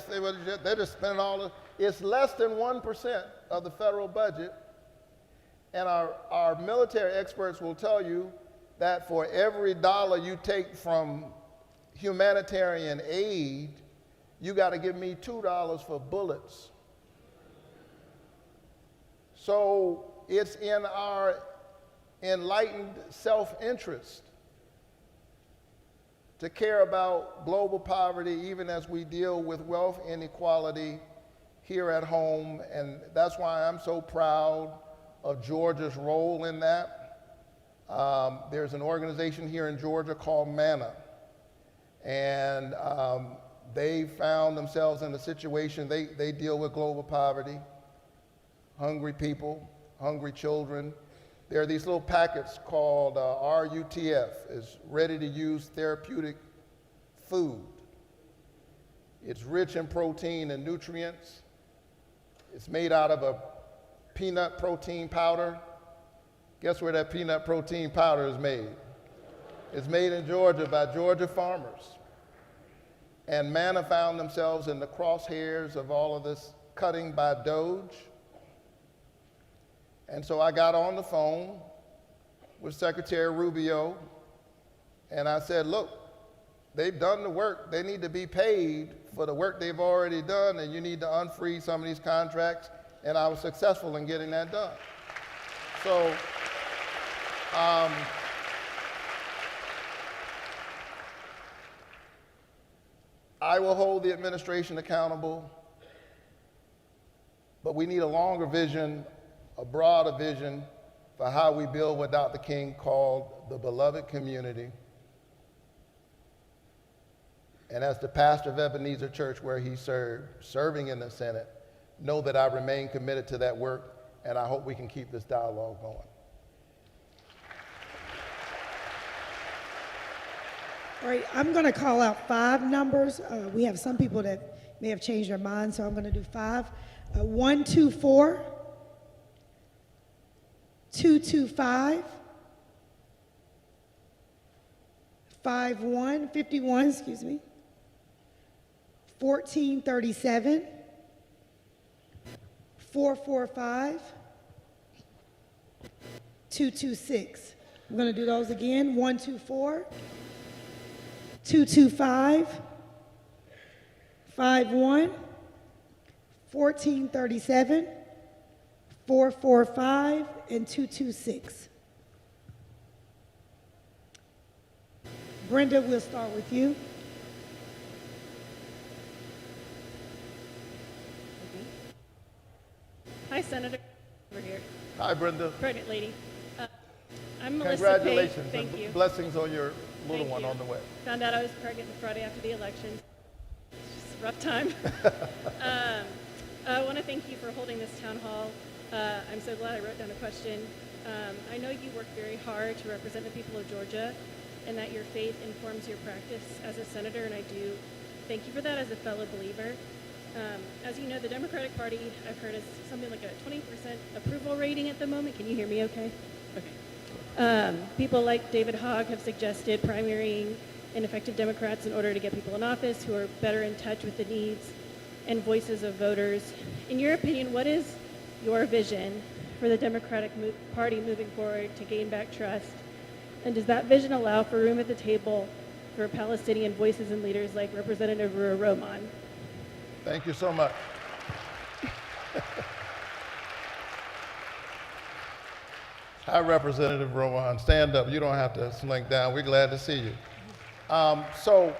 they're just spending it's less than 1% of the federal budget. And our military experts will tell you that for every dollar you take from humanitarian aid, you got to give me $2 for bullets. So it's in our enlightened self-interest to care about global poverty even as we deal with wealth inequality here at home, and that's why I'm so proud of Georgia's role in that. There's an organization here in Georgia called MANA, and they found themselves in a situation, they deal with global poverty, hungry people, hungry children, There are these little packets called RUTF, is ready-to-use therapeutic food. It's rich in protein and nutrients. It's made out of a peanut protein powder. Guess where that peanut protein powder is made? It's made in Georgia by Georgia farmers. And manna found themselves in the crosshairs of all of this cutting by Doge. And so I got on the phone with Secretary Rubio, and I said, look, they've done the work. They need to be paid for the work they've already done, and you need to unfreeze some of these contracts. And I was successful in getting that done. So, I will hold the administration accountable, but we need a longer vision, a broader vision for how we build what Dr. King called the beloved community. And as the pastor of Ebenezer Church, where he served, serving in the Senate, know that I remain committed to that work, and I hope we can keep this dialogue going. All right, I'm going to call out 5 numbers. We have some people that may have changed their minds, so I'm going to do 5. 124, 225, 51, 1437, 445, 226. I'm going to do those again. 124, 225, 51, 1437, 445, and 226. Brenda, we'll start with you. Hi, Senator. Over here. Hi, Brenda. Pregnant lady. I'm Melissa Page. Congratulations Thank and you. blessings on your little Thank one you. on the way. Found out I was pregnant the Friday after the election. It's just a rough time. I want to thank you for holding this town hall. I'm so glad I wrote down a question. I know you work very hard to represent the people of Georgia and that your faith informs your practice as a senator, and I do thank you for that as a fellow believer. As you know, the Democratic Party, I've heard, is something like a 20% approval rating at the moment. Can you hear me okay? Okay. People like David Hogg have suggested primarying ineffective Democrats in order to get people in office who are better in touch with the needs and voices of voters. In your opinion, what is your vision for the Democratic Party moving forward to gain back trust? And does that vision allow for room at the table for Palestinian voices and leaders like Representative Roman? Thank you so much. Hi, Representative Rowan. Stand up. You don't have to slink down. We're glad to see you. So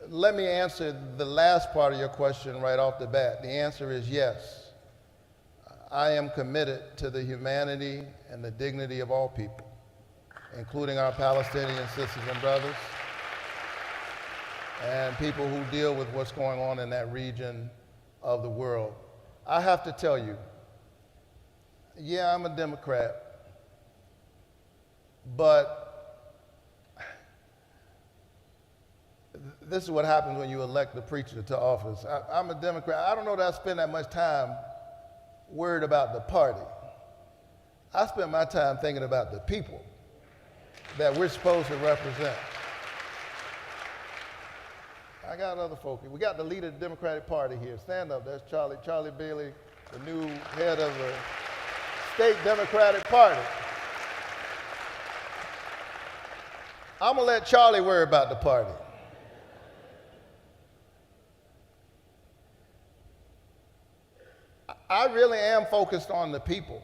let me answer the last part of your question right off the bat. The answer is yes. I am committed to the humanity and the dignity of all people, including our Palestinian sisters and brothers, and people who deal with what's going on in that region of the world. I have to tell you, yeah, I'm a Democrat, but this is what happens when you elect the preacher to office. I'm a Democrat. I don't know that I spend that much time worried about the party. I spend my time thinking about the people that we're supposed to represent. I got other folk here. We got the leader of the Democratic Party here. Stand up. That's Charlie Bailey, the new head of the state Democratic Party. I'm going to let Charlie worry about the party. I really am focused on the people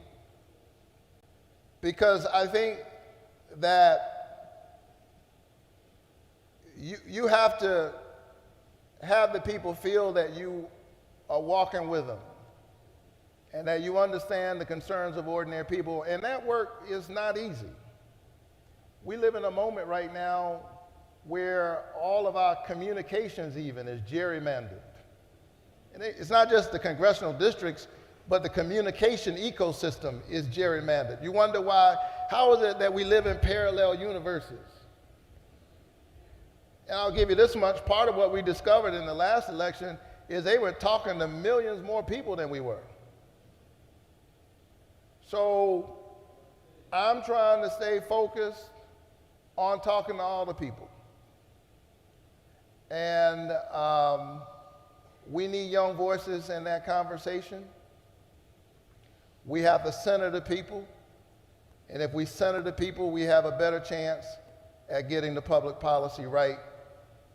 because I think that you have to have the people feel that you are walking with them and that you understand the concerns of ordinary people, and that work is not easy. We live in a moment right now where all of our communications even is gerrymandered. And it's not just the congressional districts, but the communication ecosystem is gerrymandered. You wonder why, how is it that we live in parallel universes? And I'll give you this much, part of what we discovered in the last election is they were talking to millions more people than we were. So I'm trying to stay focused on talking to all the people. And we need young voices in that conversation. We have to center the people. And if we center the people, we have a better chance at getting the public policy right.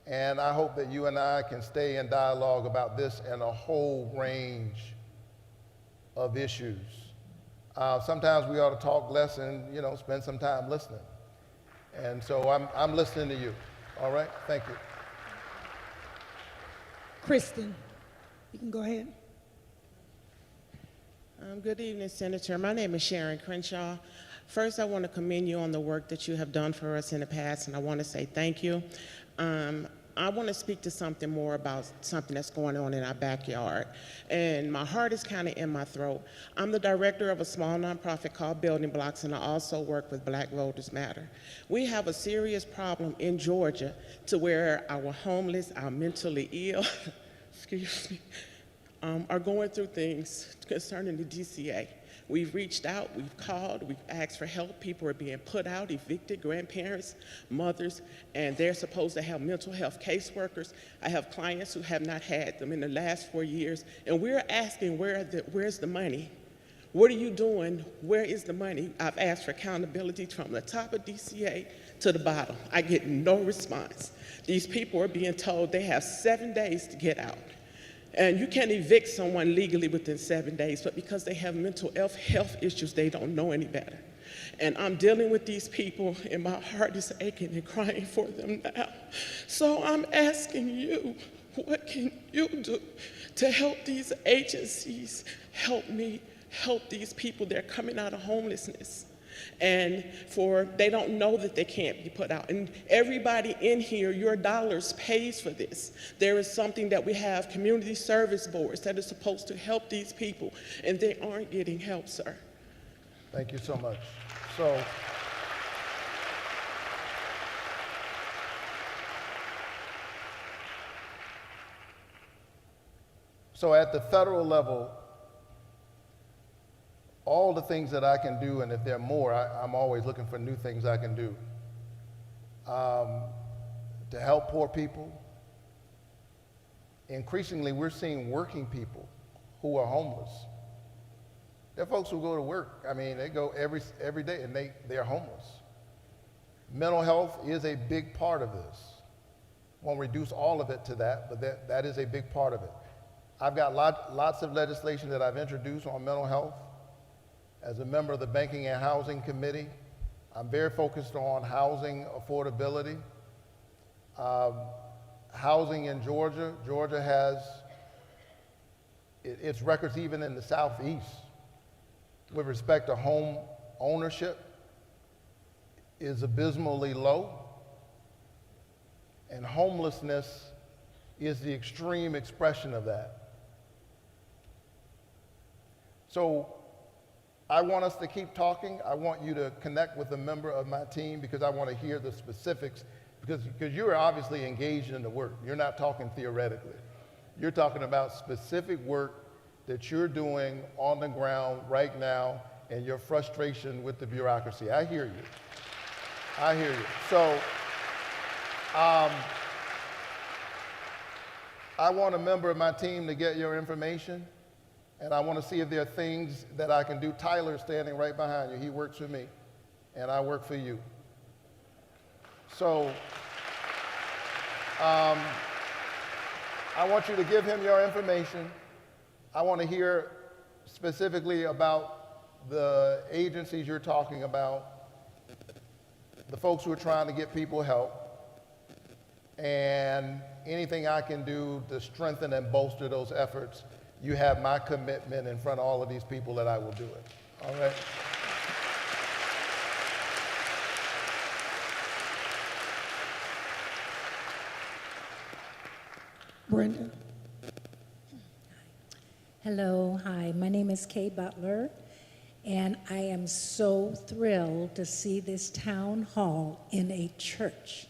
And I hope that you and I can stay in dialogue about this and a whole range of issues. Sometimes we ought to talk less and, you know, spend some time listening. And so I'm listening to you. All right? Thank you. Kristen, you can go ahead. Good evening, Senator. My name is Sharon Crenshaw. First, I want to commend you on the work that you have done for us in the past, and I want to say thank you. I want to speak to something more about something that's going on in our backyard. And my heart is kind of in my throat. I'm the director of a small nonprofit called Building Blocks, and I also work with Black Voters Matter. We have a serious problem in Georgia to where our homeless, our mentally ill, excuse me, are going through things concerning the DCA. We've reached out, we've called, we've asked for help. People are being put out, evicted, grandparents, mothers, and they're supposed to have mental health caseworkers. I have clients who have not had them in the last 4 years, and we're asking where's the money? What are you doing? Where is the money? I've asked for accountability from the top of DCA to the bottom. I get no response. These people are being told they have 7 days to get out. And you can't evict someone legally within 7 days, but because they have mental health issues, they don't know any better. And I'm dealing with these people, and my heart is aching and crying for them now. So I'm asking you, what can you do to help these agencies help me help these people? They're coming out of homelessness. And they don't know that they can't be put out. And everybody in here, your dollars pays for this. There is something that we have, community service boards that are supposed to help these people, and they aren't getting help, sir. Thank you so much. So at the federal level, all the things that I can do, and if there are more, I'm always looking for new things I can do to help poor people. Increasingly, we're seeing working people who are homeless. There are folks who go to work. I mean, they go every day, and they're homeless. Mental health is a big part of this. Won't reduce all of it to that, but that is a big part of it. I've got lots of legislation that I've introduced on mental health. As a member of the Banking and Housing Committee, I'm very focused on housing affordability. Housing in Georgia has its records even in the Southeast with respect to home ownership is abysmally low. And homelessness is the extreme expression of that. So I want us to keep talking. I want you to connect with a member of my team because I want to hear the specifics because you're obviously engaged in the work. You're not talking theoretically. You're talking about specific work that you're doing on the ground right now and your frustration with the bureaucracy. I hear you. I hear you. So I want a member of my team to get your information. And I want to see if there are things that I can do. Tyler's standing right behind you. He works for me, and I work for you. So I want you to give him your information. I want to hear specifically about the agencies you're talking about, the folks who are trying to get people help, and anything I can do to strengthen and bolster those efforts. You have my commitment in front of all of these people that I will do it. All right? Brenda. Hello, hi. My name is Kay Butler, and I am so thrilled to see this town hall in a church.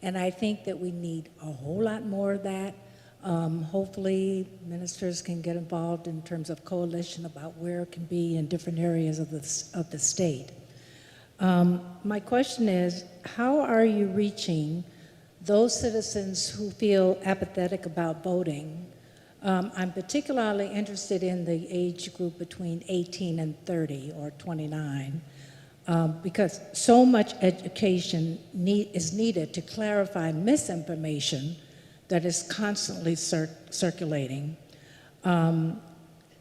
And I think that we need a whole lot more of that. Hopefully, ministers can get involved in terms of coalition about where it can be in different areas of the state. My question is, how are you reaching those citizens who feel apathetic about voting? I'm particularly interested in the age group between 18 and 30 or 29, because so much education is needed to clarify misinformation that is constantly circulating.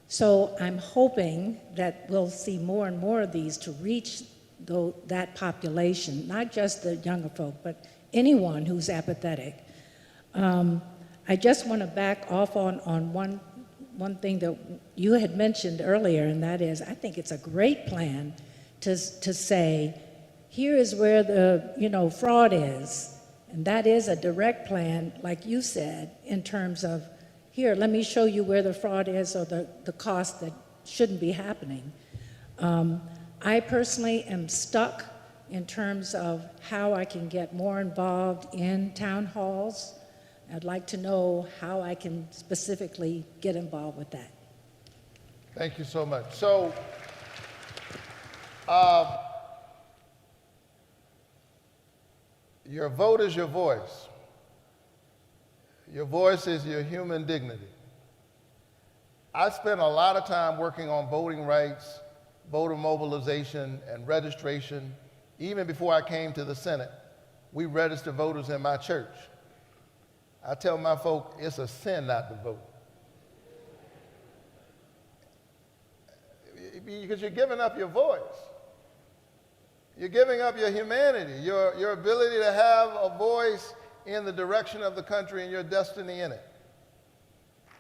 So I'm hoping that we'll see more and more of these to reach that population, not just the younger folk, but anyone who's apathetic. I just want to back off on one thing that you had mentioned earlier, and that is, I think it's a great plan to say, here is where the fraud is, and that is a direct plan, like you said, in terms of, here, let me show you where the fraud is or the cost that shouldn't be happening. I personally am stuck in terms of how I can get more involved in town halls. I'd like to know how I can specifically get involved with that. Thank you so much. So, your vote is your voice. Your voice is your human dignity. I spent a lot of time working on voting rights, voter mobilization, and registration. Even before I came to the Senate, we register voters in my church. I tell my folk, it's a sin not to vote. Because you're giving up your voice. You're giving up your humanity, your ability to have a voice in the direction of the country and your destiny in it.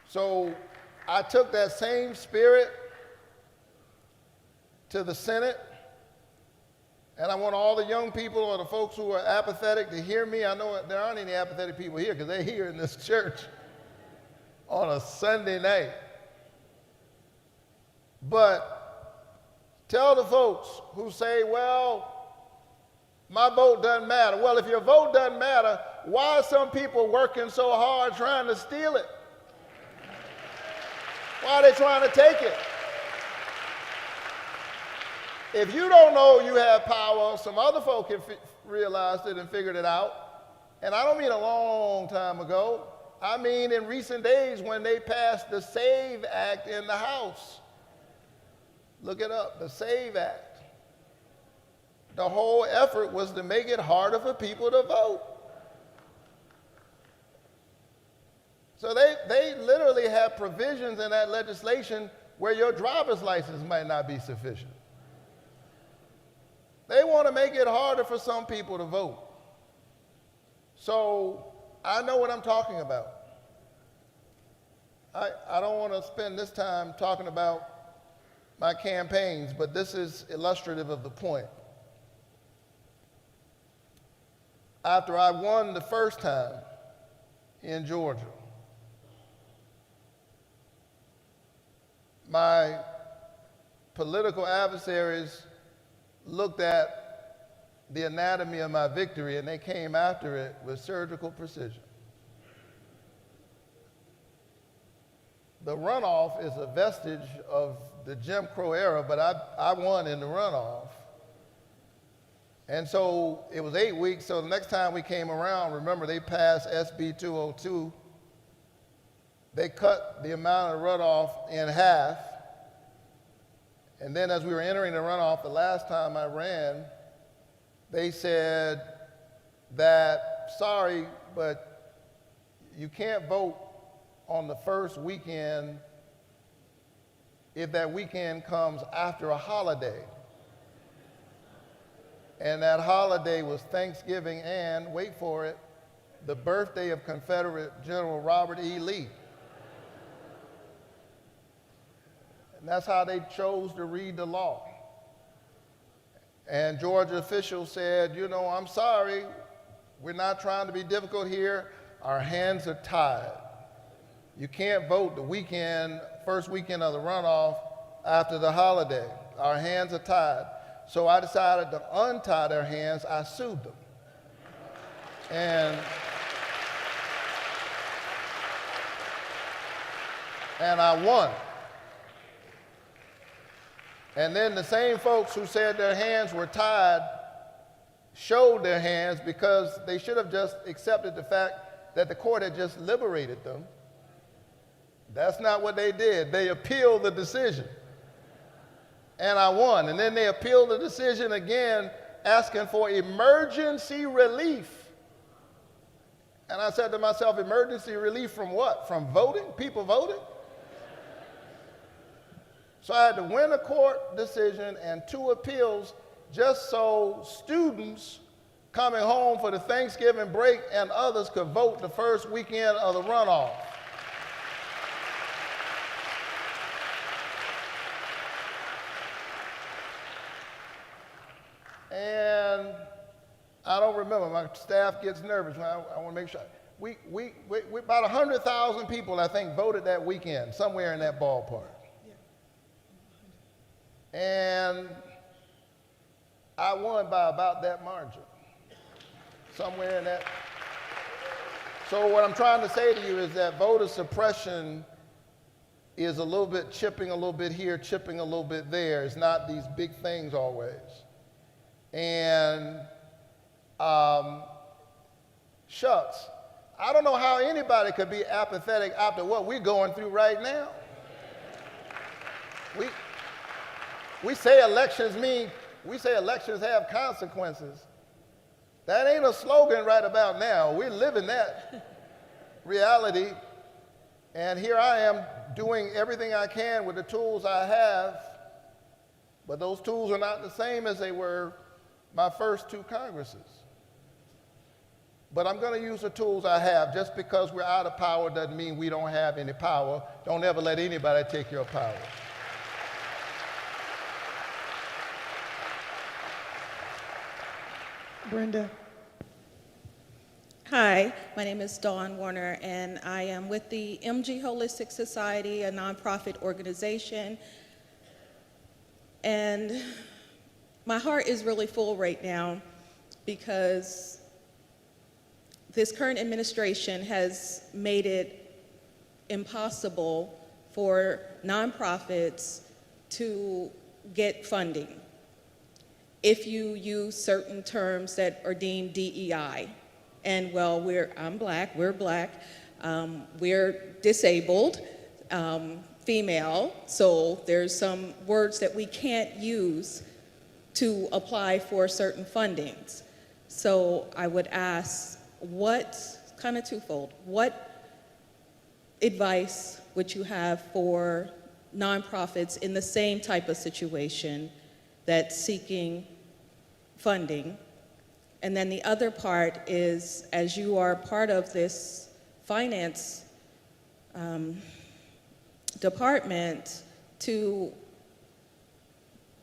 So I took that same spirit to the Senate, and I want all the young people or the folks who are apathetic to hear me. I know there aren't any apathetic people here because they're here in this church on a Sunday night. But tell the folks who say, well, my vote doesn't matter. Well, if your vote doesn't matter, why are some people working so hard trying to steal it? Why are they trying to take it? If you don't know you have power, some other folk have realized it and figured it out. And I don't mean a long time ago. I mean in recent days when they passed the SAVE Act in the House. Look it up, the SAVE Act. The whole effort was to make it harder for people to vote. So they literally have provisions in that legislation where your driver's license might not be sufficient. They want to make it harder for some people to vote. So I know what I'm talking about. I don't want to spend this time talking about my campaigns, but this is illustrative of the point. After I won the first time in Georgia, my political adversaries looked at the anatomy of my victory and they came after it with surgical precision. The runoff is a vestige of the Jim Crow era, but I won in the runoff. And so it was 8 weeks, so the next time we came around, remember they passed SB 202. They cut the amount of runoff in half. And then as we were entering the runoff the last time I ran, they said that, sorry, but you can't vote on the first weekend if that weekend comes after a holiday. And that holiday was Thanksgiving and, wait for it, the birthday of Confederate General Robert E. Lee. And that's how they chose to read the law. And Georgia officials said, you know, I'm sorry, we're not trying to be difficult here. Our hands are tied. You can't vote the weekend first weekend of the runoff after the holiday. Our hands are tied. So I decided to untie their hands. I sued them. And I won. And then the same folks who said their hands were tied showed their hands because they should have just accepted the fact that the court had just liberated them. That's not what they did. They appealed the decision. And I won. And then they appealed the decision again, asking for emergency relief. And I said to myself, emergency relief from what? From voting? People voting? So I had to win a court decision and 2 appeals just so students coming home for the Thanksgiving break and others could vote the first weekend of the runoff. And I don't remember, my staff gets nervous when I want to make sure. We about 100,000 people, I think, voted that weekend, somewhere in that ballpark. And I won by about that margin, somewhere in that. So what I'm trying to say to you is that voter suppression is a little bit chipping a little bit here, chipping a little bit there. It's not these big things always. And shucks, I don't know how anybody could be apathetic after what we're going through right now. We say elections have consequences. That ain't a slogan right about now. We're living that reality. And here I am doing everything I can with the tools I have, but those tools are not the same as they were my first 2 Congresses. But I'm going to use the tools I have. Just because we're out of power doesn't mean we don't have any power. Don't ever let anybody take your power. Brenda. Hi, my name is Dawn Warner, and I am with the MG Holistic Society, a nonprofit organization. And my heart is really full right now because this current administration has made it impossible for nonprofits to get funding if you use certain terms that are deemed DEI. And well, I'm black, we're disabled, female, so there's some words that we can't use to apply for certain fundings. So I would ask, kind of twofold, what advice would you have for nonprofits in the same type of situation that's seeking funding? And then the other part is, as you are part of this finance department, to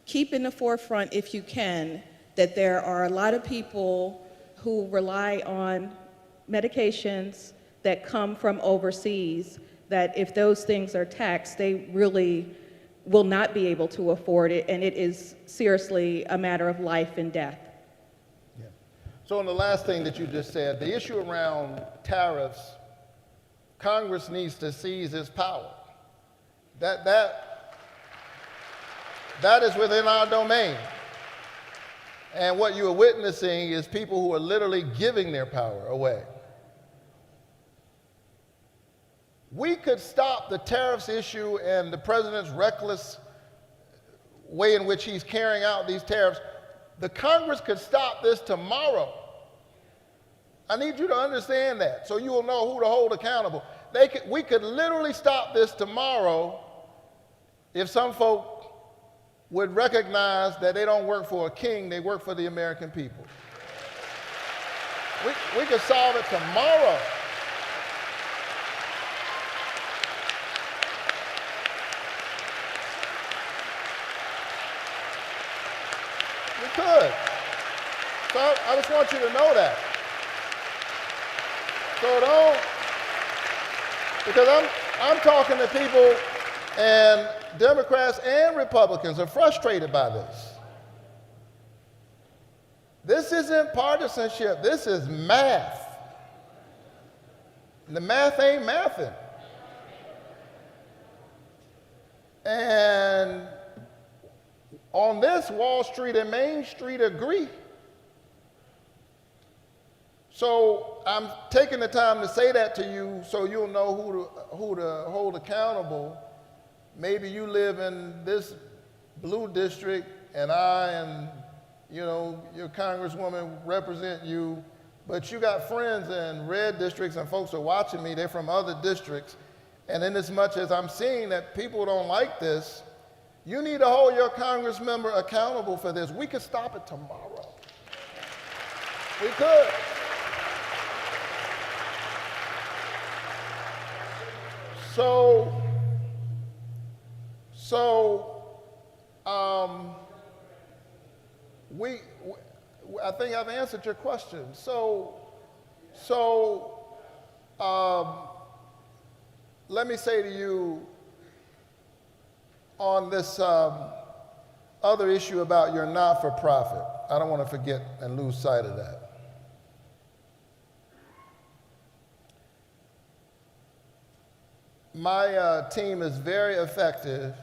keep in the forefront, if you can, that there are a lot of people who rely on medications that come from overseas, that if those things are taxed, they really will not be able to afford it, and it is seriously a matter of life and death. Yeah. So on the last thing that you just said, the issue around tariffs, Congress needs to seize its power. That is within our domain. And what you are witnessing is people who are literally giving their power away. We could stop the tariffs issue and the president's reckless way in which he's carrying out these tariffs. The Congress could stop this tomorrow. I need you to understand that so you will know who to hold accountable. We could literally stop this tomorrow if some folk would recognize that they don't work for a king, they work for the American people. We could solve it tomorrow. We could. So I just want you to know that. So don't, because I'm talking to people And Democrats and Republicans are frustrated by this. This isn't partisanship, this is math. The math ain't mathing. And on this, Wall Street and Main Street agree. So I'm taking the time to say that to you so you'll know who to hold accountable. Maybe you live in this blue district and I and your congresswoman represent you, but you got friends in red districts and folks are watching me, they're from other districts. And in as much as I'm seeing that people don't like this, you need to hold your congress member accountable for this. We could stop it tomorrow. We could. I think I've answered your question. Let me say to you on this other issue about your not-for-profit. I don't want to forget and lose sight of that. My team is very effective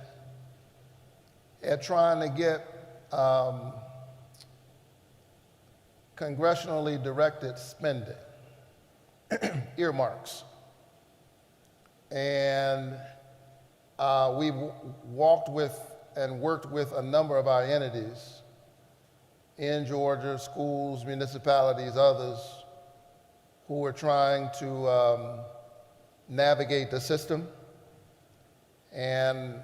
at trying to get congressionally directed spending, earmarks. And we've walked with and worked with a number of our entities in Georgia, schools, municipalities, others, who are trying to navigate the system. And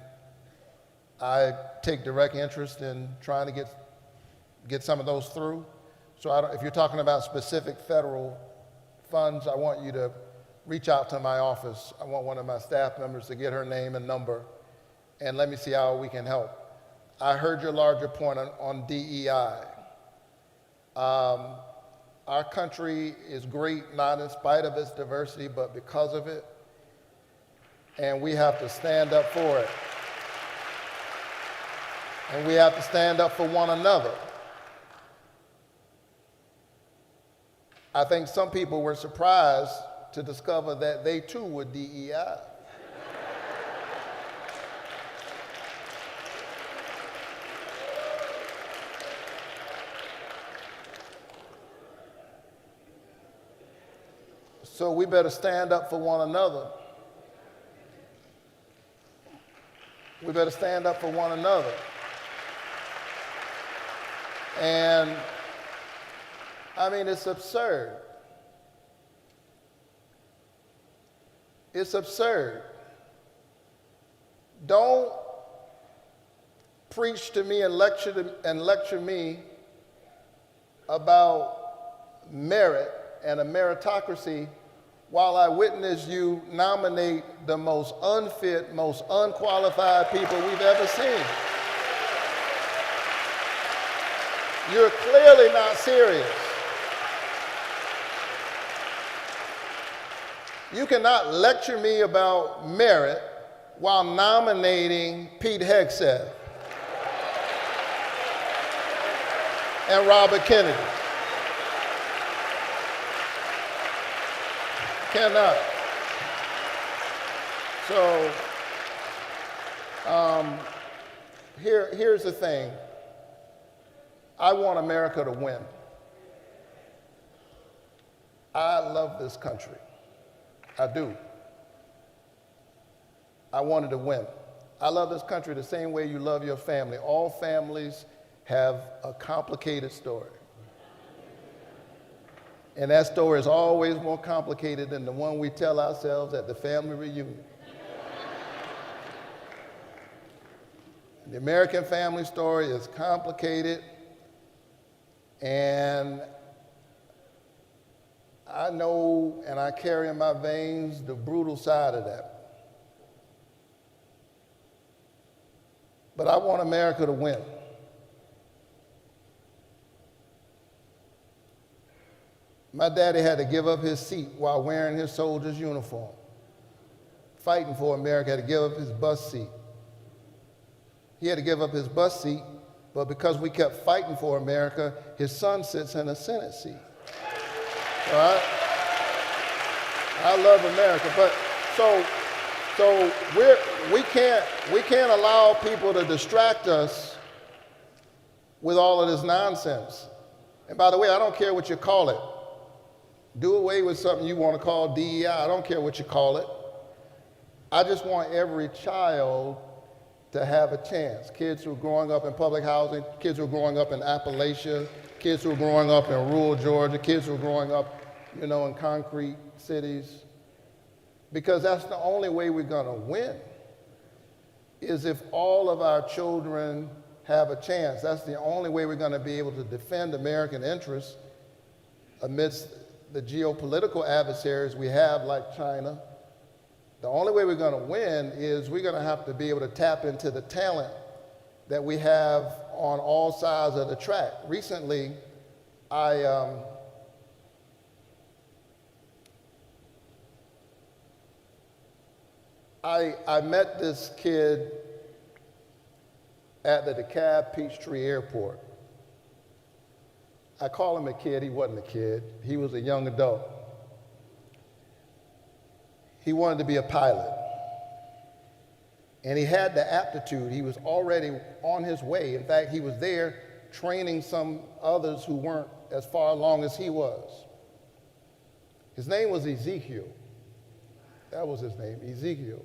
I take direct interest in trying to get some of those through. So if you're talking about specific federal funds, I want you to reach out to my office. I want one of my staff members to get her name and number, and let me see how we can help. I heard your larger point on DEI. Our country is great, not in spite of its diversity, but because of it, and we have to stand up for it. And we have to stand up for one another. I think some people were surprised to discover that they too were DEI. So we better stand up for one another. We better stand up for one another. And I mean, it's absurd. It's absurd. Don't preach to me and lecture me about merit and a meritocracy while I witness you nominate the most unfit, most unqualified people we've ever seen. You're clearly not serious. You cannot lecture me about merit while nominating Pete Hegseth and Robert Kennedy. Cannot. So here's the thing. I want America to win. I love this country. I do. I wanted to win. I love this country the same way you love your family. All families have a complicated story. And that story is always more complicated than the one we tell ourselves at the family reunion. The American family story is complicated, and I know and I carry in my veins the brutal side of that. But I want America to win. My daddy had to give up his seat while wearing his soldier's uniform. Fighting for America, had to give up his bus seat. He had to give up his bus seat, but because we kept fighting for America, his son sits in a Senate seat. All right? I love America, but so we can't allow people to distract us with all of this nonsense. And by the way, I don't care what you call it. Do away with something you want to call DEI. I don't care what you call it. I just want every child to have a chance. Kids who are growing up in public housing, kids who are growing up in Appalachia, kids who are growing up in rural Georgia, kids who are growing up, in concrete cities. Because that's the only way we're going to win, is if all of our children have a chance. That's the only way we're going to be able to defend American interests amidst the geopolitical adversaries we have, like China. The only way we're going to win is we're going to have to be able to tap into the talent that we have on all sides of the track. Recently, I met this kid at the DeKalb Peachtree Airport. I call him a kid. He wasn't a kid. He was a young adult. He wanted to be a pilot. And he had the aptitude. He was already on his way. In fact, he was there training some others who weren't as far along as he was. His name was Ezekiel. That was his name, Ezekiel.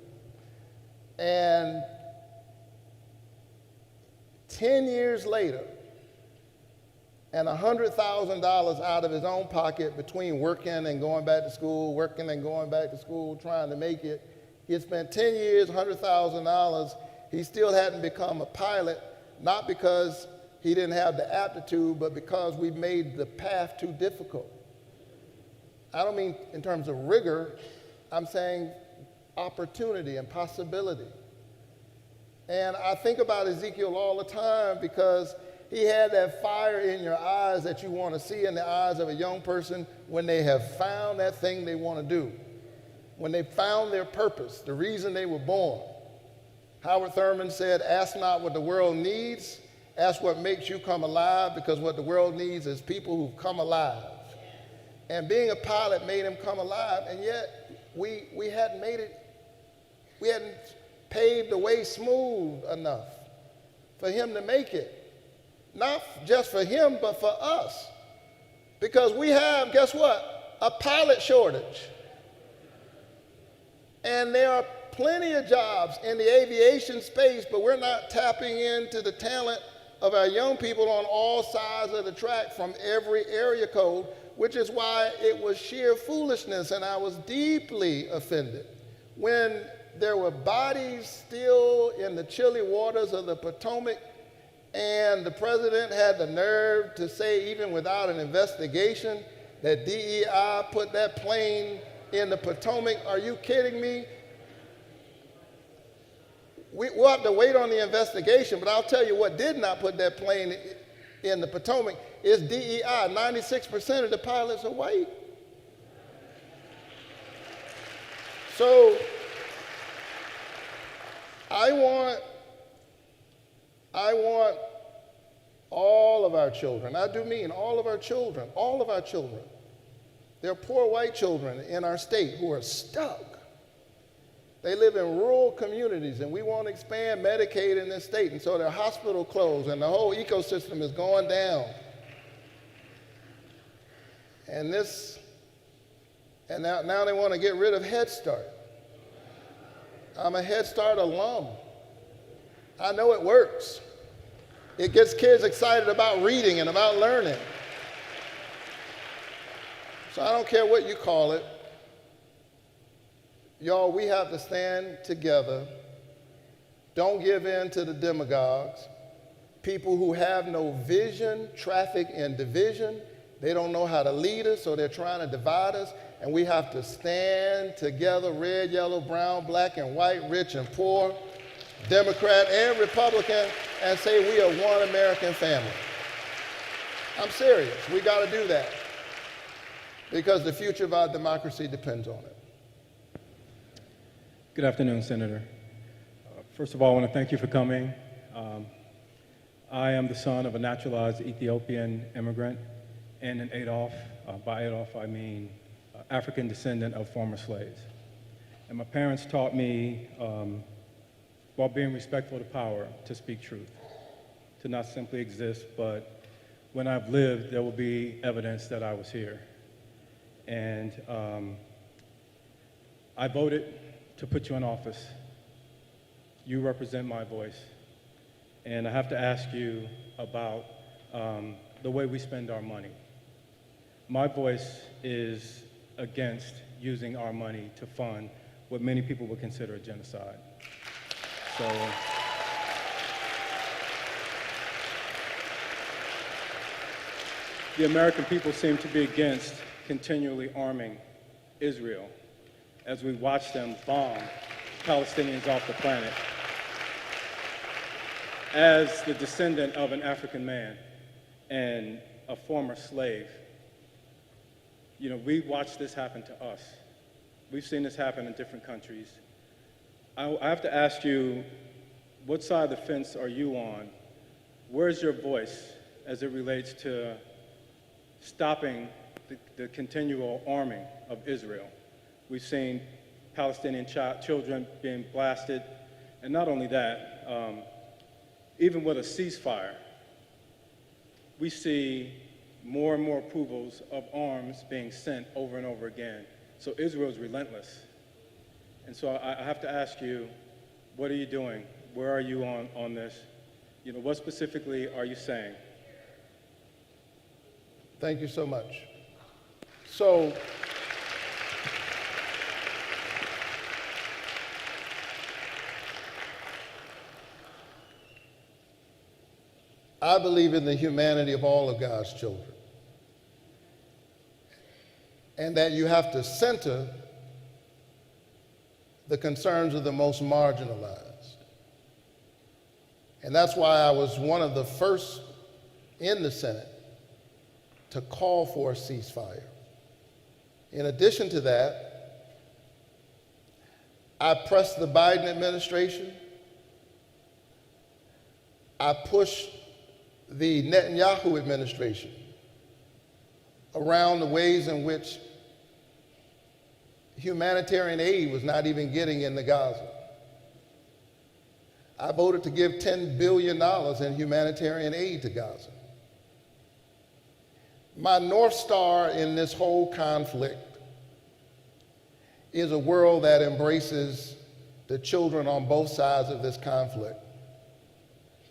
And 10 years later, and $100,000 out of his own pocket between working and going back to school, working and going back to school, trying to make it. He had spent 10 years, $100,000. He still hadn't become a pilot, not because he didn't have the aptitude, but because we made the path too difficult. I don't mean in terms of rigor, I'm saying opportunity and possibility. And I think about Ezekiel all the time because he had that fire in your eyes that you want to see in the eyes of a young person when they have found that thing they want to do, when they found their purpose, the reason they were born. Howard Thurman said, "Ask not what the world needs, ask what makes you come alive, because what the world needs is people who've come alive." And being a pilot made him come alive, and yet we hadn't made it, we hadn't paved the way smooth enough for him to make it. Not just for him, but for us. Because we have, guess what? A pilot shortage. And there are plenty of jobs in the aviation space, but we're not tapping into the talent of our young people on all sides of the track from every area code, which is why it was sheer foolishness, and I was deeply offended when there were bodies still in the chilly waters of the Potomac. And the president had the nerve to say, even without an investigation, that DEI put that plane in the Potomac. Are you kidding me? We'll have to wait on the investigation, but I'll tell you what did not put that plane in the Potomac is DEI. 96% of the pilots are white. So I want all of our children, I do mean all of our children. There are poor white children in our state who are stuck. They live in rural communities, and we want to expand Medicaid in this state, and so their hospital closed, and the whole ecosystem is going down. And now they want to get rid of Head Start. I'm a Head Start alum. I know it works. It gets kids excited about reading and about learning. So I don't care what you call it. Y'all, we have to stand together. Don't give in to the demagogues. People who have no vision, traffic in division. They don't know how to lead us, so they're trying to divide us. And we have to stand together, red, yellow, brown, black, and white, rich and poor, Democrat and Republican, and say we are one American family. I'm serious. We got to do that because the future of our democracy depends on it. Good afternoon, Senator. First of all, I want to thank you for coming. I am the son of a naturalized Ethiopian immigrant and an Adolf. By Adolf, I mean African descendant of former slaves. And my parents taught me, while being respectful to power, to speak truth, to not simply exist, but when I've lived, there will be evidence that I was here. And I voted to put you in office. You represent my voice. And I have to ask you about the way we spend our money. My voice is against using our money to fund what many people would consider a genocide. So, the American people seem to be against continually arming Israel as we watch them bomb Palestinians off the planet. As the descendant of an African man and a former slave, you know, we watched this happen to us. We've seen this happen in different countries. I have to ask you, what side of the fence are you on? Where's your voice as it relates to stopping the continual arming of Israel? We've seen Palestinian children being blasted, and not only that, even with a ceasefire, we see more and more approvals of arms being sent over and over again. So Israel is relentless. And so I have to ask you, what are you doing? Where are you on this? You know, what specifically are you saying? Thank you so much. So, I believe in the humanity of all of God's children, and that you have to center the concerns of the most marginalized. And that's why I was one of the first in the Senate to call for a ceasefire. In addition to that, I pressed the Biden administration. I pushed the Netanyahu administration around the ways in which humanitarian aid was not even getting into Gaza. I voted to give $10 billion in humanitarian aid to Gaza. My North Star in this whole conflict is a world that embraces the children on both sides of this conflict.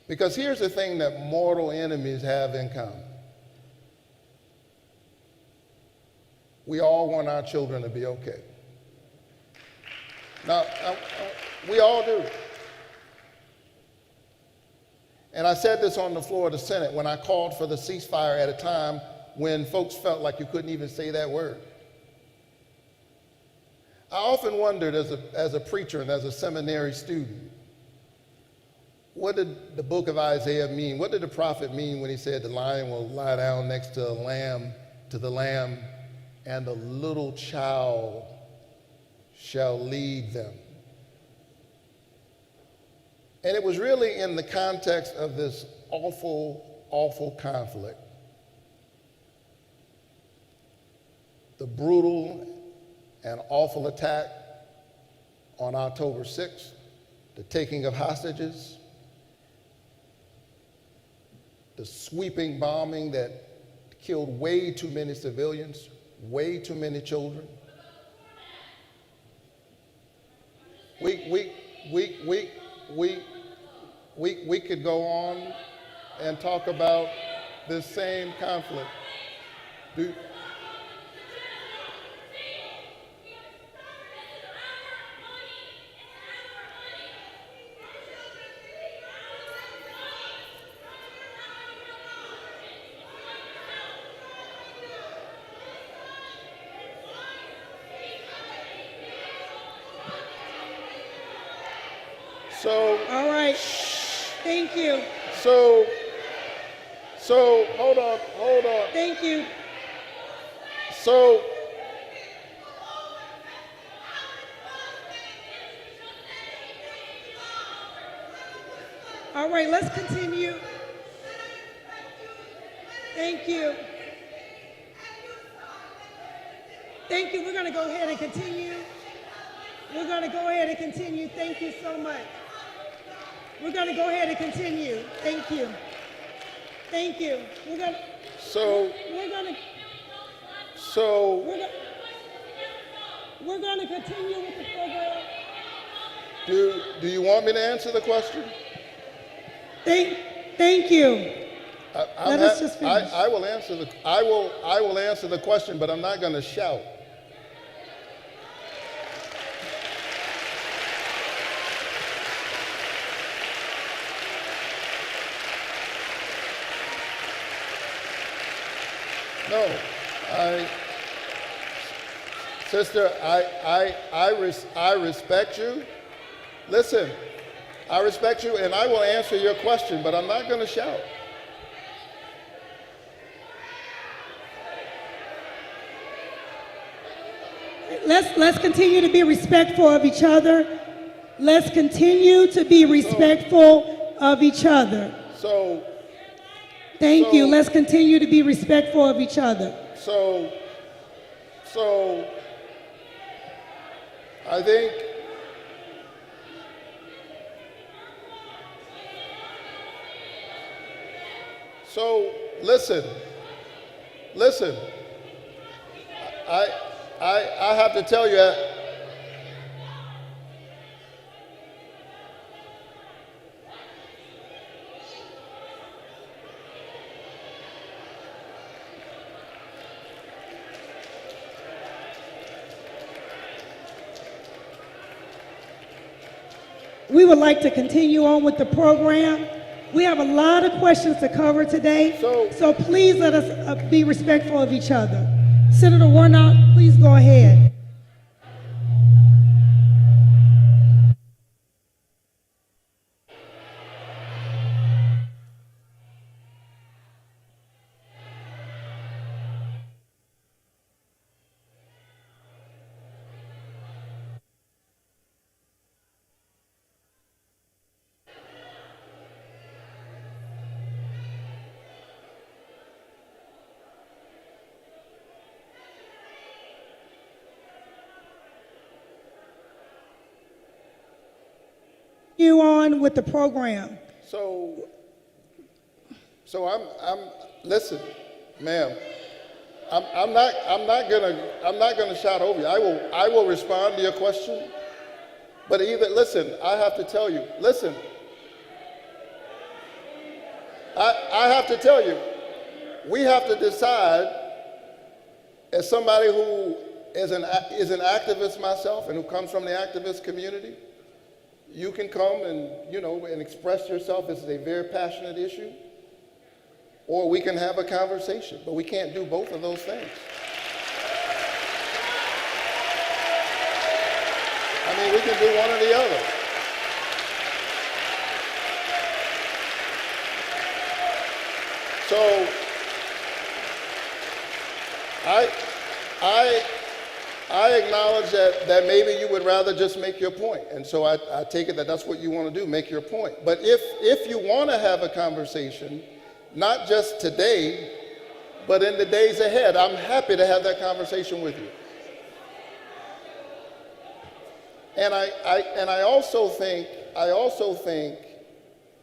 Because here's the thing that mortal enemies have in common. We all want our children to be okay. Now, we all do. And I said this on the floor of the Senate when I called for the ceasefire at a time when folks felt like you couldn't even say that word. I often wondered as a preacher and as a seminary student, what did the book of Isaiah mean? What did the prophet mean when he said the lion will lie down next to the lamb, and the little child shall lead them? And it was really in the context of this awful, awful conflict. The brutal and awful attack on October 6th, the taking of hostages, the sweeping bombing that killed way too many civilians, way too many children. We could go on and talk about this same conflict. So, all right, thank you. So hold on. Thank you. So, all All right, let's continue. Thank you. Thank you. We're going to go ahead and continue. We're going to go ahead and continue. Thank you so much. We're going to go ahead and continue. Thank you. Thank you. We're going to continue with the program. Do you want me to answer the question? Thank you. Let us just finish. I will answer the question, but I'm not going to shout. No, sister, I respect you. Listen, I respect you, and I will answer your question, but I'm not going to shout. Let's continue to be respectful of each other. Let's continue to be respectful of each other. Thank you. Let's continue to be respectful of each other. So I think listen. I have to tell you. We would like to continue on with the program. We have a lot of questions to cover today, so please let us be respectful of each other. Senator Warnock, please go ahead. You on with the program. So I'm listen, ma'am. I'm not gonna shout over you. I will respond to your question. But listen, I have to tell you. Listen, I have to tell you. We have to decide, as somebody who is an activist myself and who comes from the activist community. You can come and, and express yourself. This is a very passionate issue. Or we can have a conversation, but we can't do both of those things. I mean, we can do one or the other. So, I acknowledge that maybe you would rather just make your point. And so I take it that that's what you want to do, make your point. But if you want to have a conversation, not just today, but in the days ahead, I'm happy to have that conversation with you. And I also think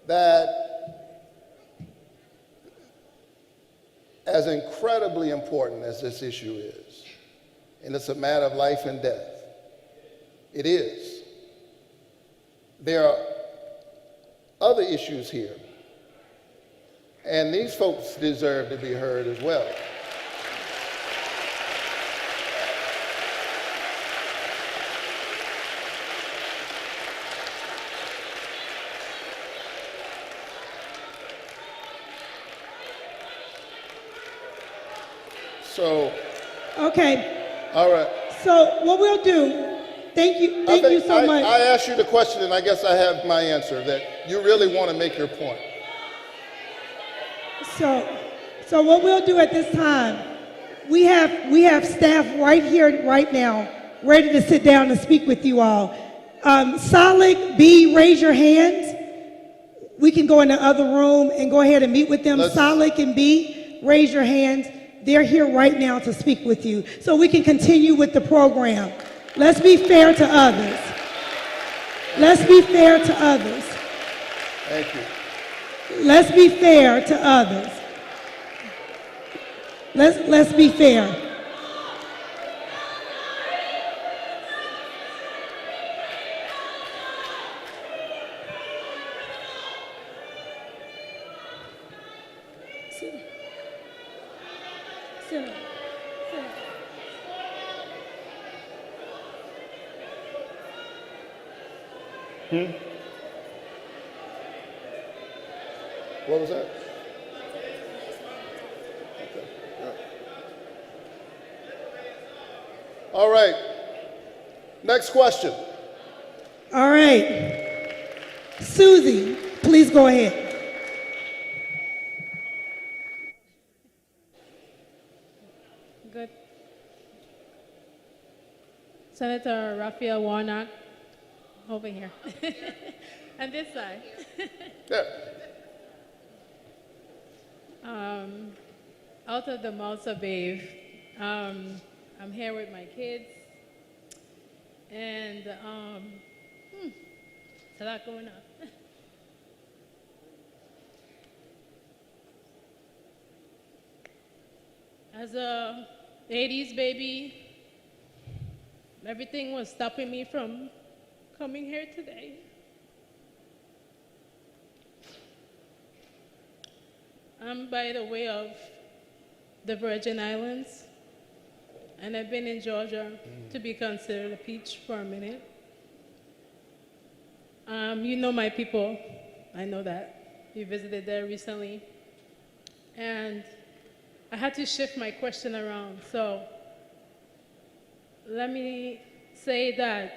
that as incredibly important as this issue is, and it's a matter of life and death. It is. There are other issues here, and these folks deserve to be heard as well. Okay. All right. So what we'll do, thank you so much. I asked you the question, and I guess I have my answer, that you really want to make your point. So what we'll do at this time, we have staff right here, right now, ready to sit down and speak with you all. Solid B, raise your hands. we can go in the other room and go ahead and meet with them. Solid can be, raise your hands. They're here right now to speak with you. So we can continue with the program. Let's be fair to others. Let's be fair to others. Thank you. Let's be fair to others. Let's be fair. What was that? Okay. Yeah. All right. Next question. All right. Susie, please go ahead. Good. Senator Raphael Warnock, over here. And this side. Yeah. Out of the mouths of babe. I'm here with my kids. And it's a lot going on. As a 80s baby, everything was stopping me from coming here today. I'm by the way of the Virgin Islands, and I've been in Georgia to be considered a peach for a minute. You know my people, I know that. You visited there recently. And I had to shift my question around. So let me say that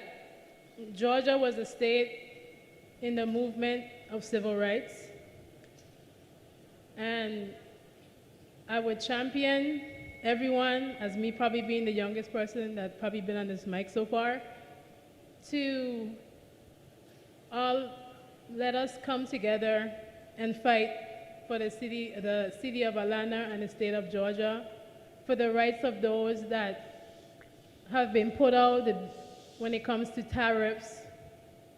Georgia was a state in the movement of civil rights. And I would champion everyone, as me probably being the youngest person that's probably been on this mic so far, to all let us come together and fight for the city of Atlanta and the state of Georgia, for the rights of those that have been put out when it comes to tariffs.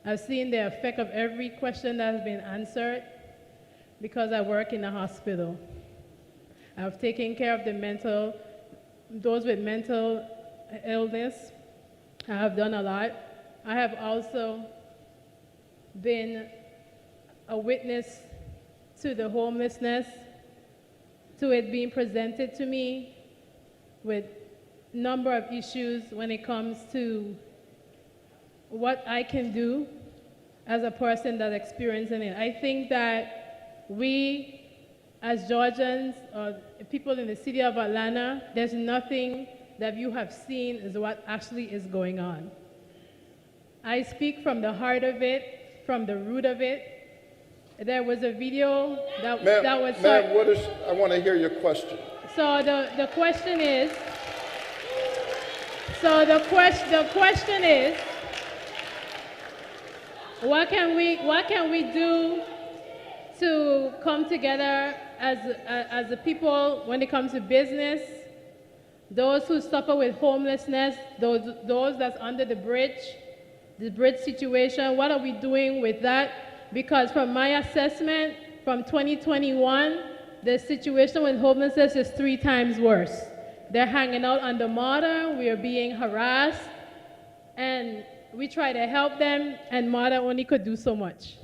I've seen the effect of every question that has been answered because I work in a hospital. I've taken care of those with mental illness. I have done a lot. I have also been a witness to the homelessness, to it being presented to me with a number of issues when it comes to what I can do as a person that's experiencing it. I think that we, as Georgians, or people in the city of Atlanta, there's nothing that you have seen is what actually is going on. I speak from the heart of it, from the root of it. There was a video that was... Ma'am, I want to hear your question. So the question is, what can we do to come together as a people when it comes to business, those who suffer with homelessness, those that's under the bridge situation, what are we doing with that? Because from my assessment, from 2021, the situation with homelessness is 3 times worse. They're hanging out on the MARTA, we are being harassed, and we try to help them, and MARTA only could do so much.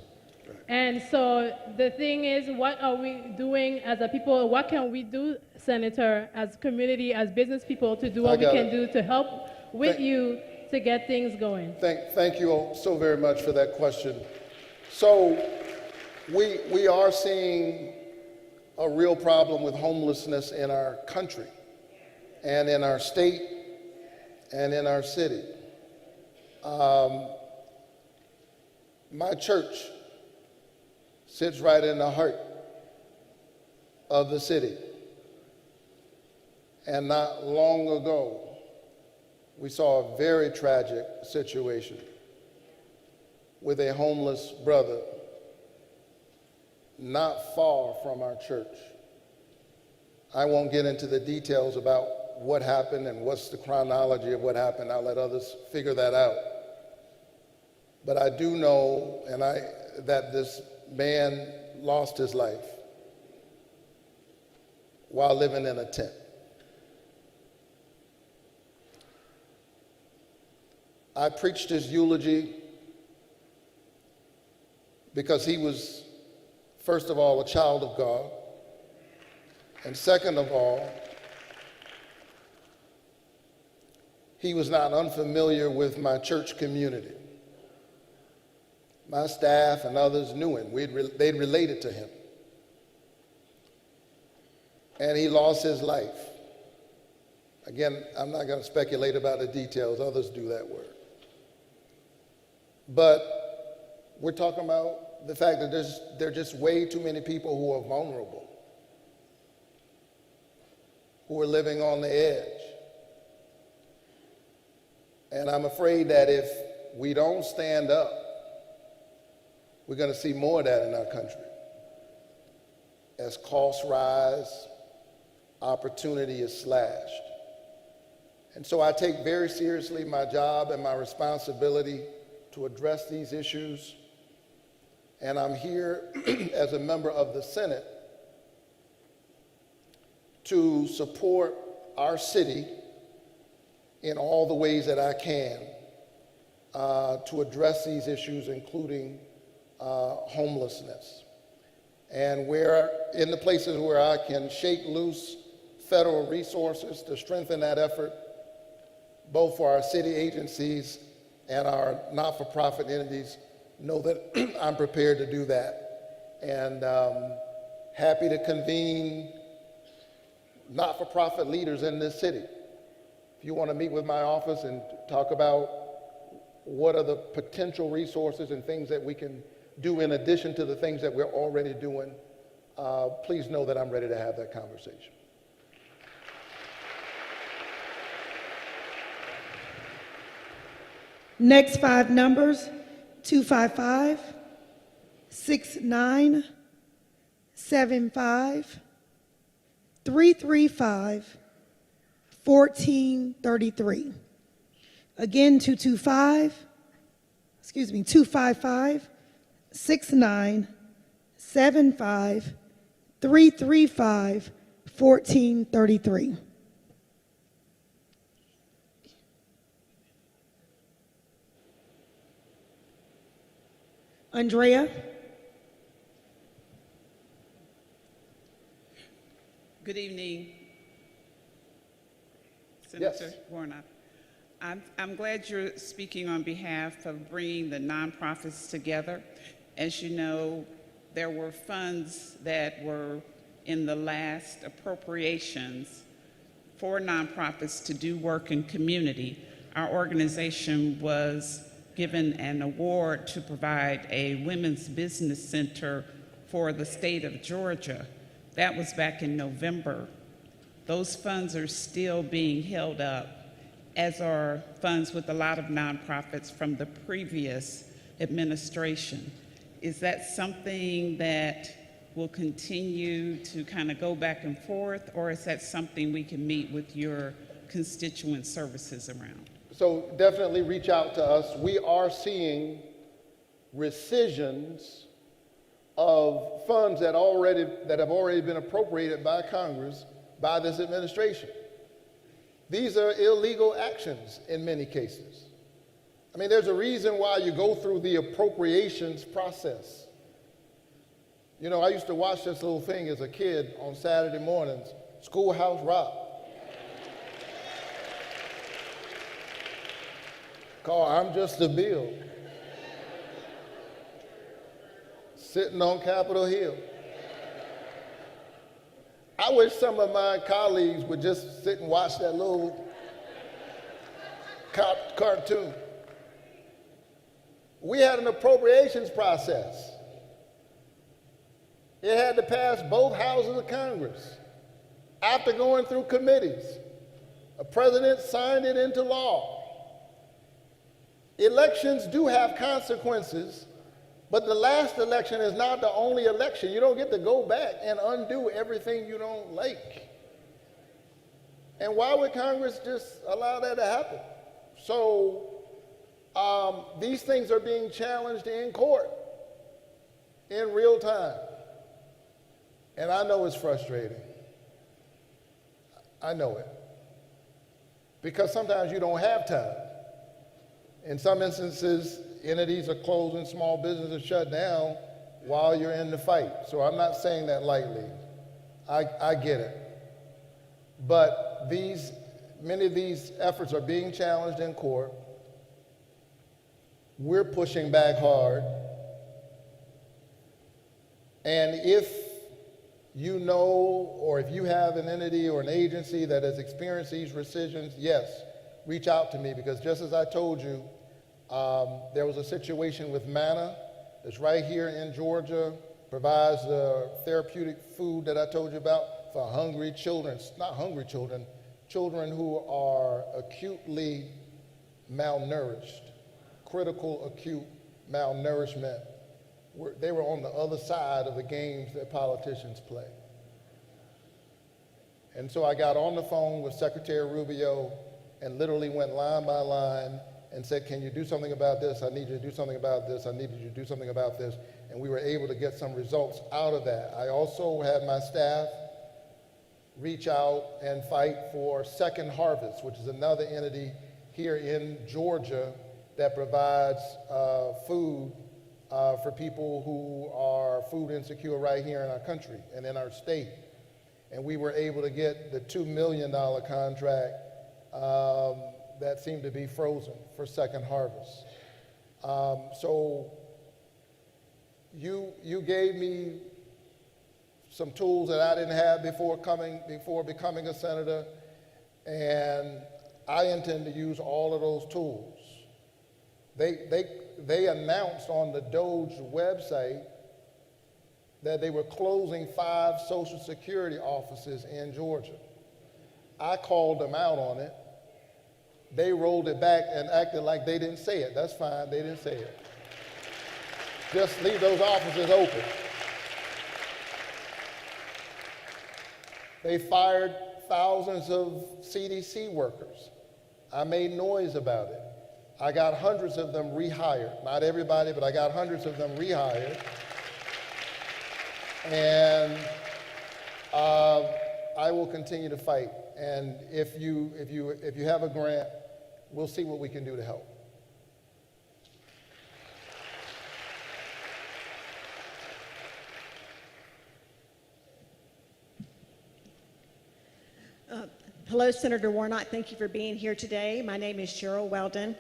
And so the thing is, what are we doing as a people? What can we do, Senator, as community, as business people, to do what we can do to help with you to get things going? Thank you all so very much for that question. So we are seeing a real problem with homelessness in our country and in our state and in our city. My church sits right in the heart of the city. And not long ago, we saw a very tragic situation with a homeless brother not far from our church. I won't get into the details about what happened and what's the chronology of what happened. I'll let others figure that out. But I do know that this man lost his life while living in a tent. I preached his eulogy because he was, first of all, a child of God, and second of all, he was not unfamiliar with my church community. My staff and others knew him. They'd related to him. And he lost his life. Again, I'm not going to speculate about the details. Others do that work. But we're talking about the fact that there are just way too many people who are vulnerable, who are living on the edge. And I'm afraid that if we don't stand up, we're going to see more of that in our country. As costs rise, opportunity is slashed. And so I take very seriously my job and my responsibility to address these issues. And I'm here as a member of the Senate to support our city in all the ways that I can to address these issues, including homelessness. And where, in the places where I can shake loose federal resources to strengthen that effort, both for our city agencies and our not-for-profit entities, know that I'm prepared to do that. And happy to convene not-for-profit leaders in this city. If you want to meet with my office and talk about what are the potential resources and things that we can do in addition to the things that we're already doing, please know that I'm ready to have that conversation. Next 5 numbers, 255, 69, 75, 335, 1433. Again, 255, 69, 75, 335, 1433. Andrea? Good evening, Senator Warnock. I'm glad you're speaking on behalf of bringing the nonprofits together. As you know, there were funds that were in the last appropriations for nonprofits to do work in community. Our organization was given an award to provide a women's business center for the state of Georgia. That was back in November. Those funds are still being held up, as are funds with a lot of nonprofits from the previous administration. Is that something that will continue to kind of go back and forth, or is that something we can meet with your constituent services around? So definitely reach out to us. We are seeing rescissions of funds that have already been appropriated by Congress by this administration. These are illegal actions in many cases. I mean, there's a reason why you go through the appropriations process. You know, I used to watch this little thing as a kid on Saturday mornings, Schoolhouse Rock. Called I'm Just a Bill. Sitting on Capitol Hill. I wish some of my colleagues would just sit and watch that little cartoon. We had an appropriations process. It had to pass both houses of Congress. After going through committees, a president signed it into law. Elections do have consequences, But the last election is not the only election. You don't get to go back and undo everything you don't like. And why would Congress just allow that to happen? So these things are being challenged in court in real time. And I know it's frustrating. I know it. Because sometimes you don't have time. In some instances, entities are closing, small businesses are shut down while you're in the fight. So I'm not saying that lightly. I get it. But many of these efforts are being challenged in court. We're pushing back hard. And if you know, or if you have an entity or an agency that has experienced these rescissions, yes, reach out to me, because just as I told you, there was a situation with Manna that's right here in Georgia, provides the therapeutic food that I told you about for hungry children, not hungry children, children who are acutely malnourished, critical acute malnourishment. They were on the other side of the games that politicians play. And so I got on the phone with Secretary Rubio and literally went line by line and said, can you do something about this? I need you to do something about this. I need you to do something about this. And we were able to get some results out of that. I also had my staff reach out and fight for Second Harvest, which is another entity here in Georgia that provides food for people who are food insecure right here in our country and in our state. And we were able to get the $2 million contract that seemed to be frozen for Second Harvest. So you gave me some tools that I didn't have before becoming a senator, and I intend to use all of those tools. They announced on the Doge website that they were closing 5 Social Security offices in Georgia. I called them out on it. They rolled it back and acted like they didn't say it. That's fine, they didn't say it. Just leave those offices open. They fired thousands of CDC workers. I made noise about it. I got hundreds of them rehired. Not everybody, but I got hundreds of them rehired. And I will continue to fight. And if you have a grant, we'll see what we can do to help. Hello, Senator Warnock. Thank you for being here today. My name is Cheryl Weldon.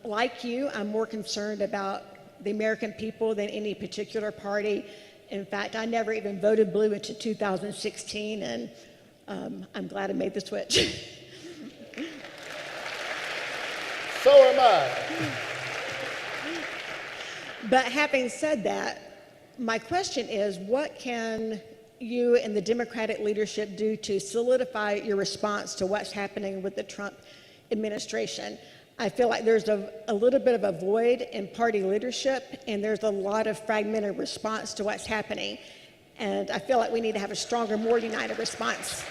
Like you, I'm more concerned about the American people than any particular party. In fact, I never even voted blue until 2016, and I'm glad I made the switch. So am I. But having said that, my question is, what can you and the Democratic leadership do to solidify your response to what's happening with the Trump administration? I feel like there's a little bit of a void in party leadership, and there's a lot of fragmented response to what's happening. And I feel like we need to have a stronger, more united response.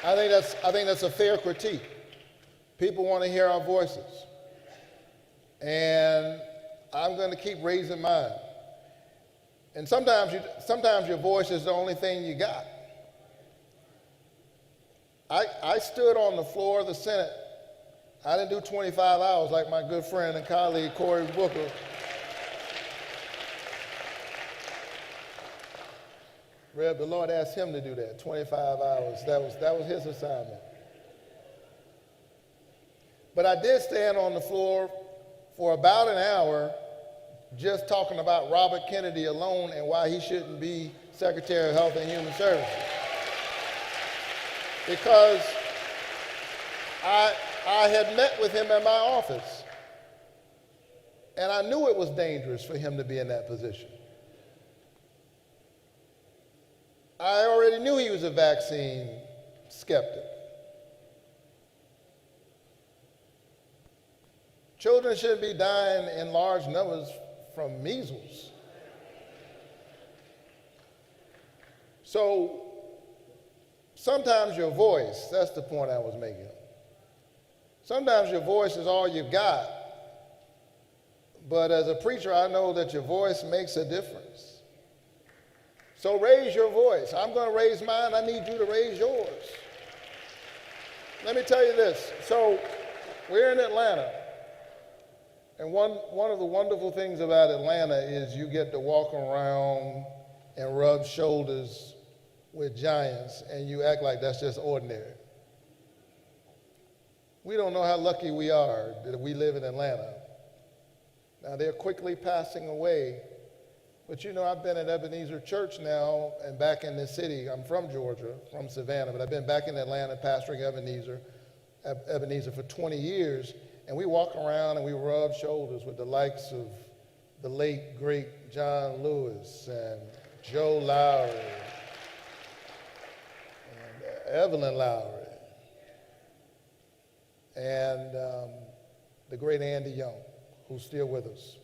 I think that's a fair critique. People want to hear our voices. And I'm going to keep raising mine. And sometimes your voice is the only thing you got. I stood on the floor of the Senate. I didn't do 25 hours like my good friend and colleague Cory Booker. Rev, the Lord asked him to do that, 25 hours. That was his assignment. But I did stand on the floor for about an hour just talking about Robert Kennedy alone and why he shouldn't be Secretary of Health and Human Services. Because I had met with him in my office, and I knew it was dangerous for him to be in that position. I already knew he was a vaccine skeptic. Children shouldn't be dying in large numbers from measles. So sometimes your voice, that's the point I was making. Sometimes your voice is all you've got. But as a preacher, I know that your voice makes a difference. So raise your voice. I'm going to raise mine. I need you to raise yours. Let me tell you this. So we're in Atlanta. And one of the wonderful things about Atlanta is you get to walk around and rub shoulders with giants, and you act like that's just ordinary. We don't know how lucky we are that we live in Atlanta. Now, they're quickly passing away, but you know, I've been at Ebenezer Church now and back in this city. I'm from Georgia, from Savannah, but I've been back in Atlanta pastoring Ebenezer for 20 years, and we walk around and we rub shoulders with the likes of the late, great John Lewis and Joe Lowry and Evelyn Lowry and the great Andy Young, who's still with us.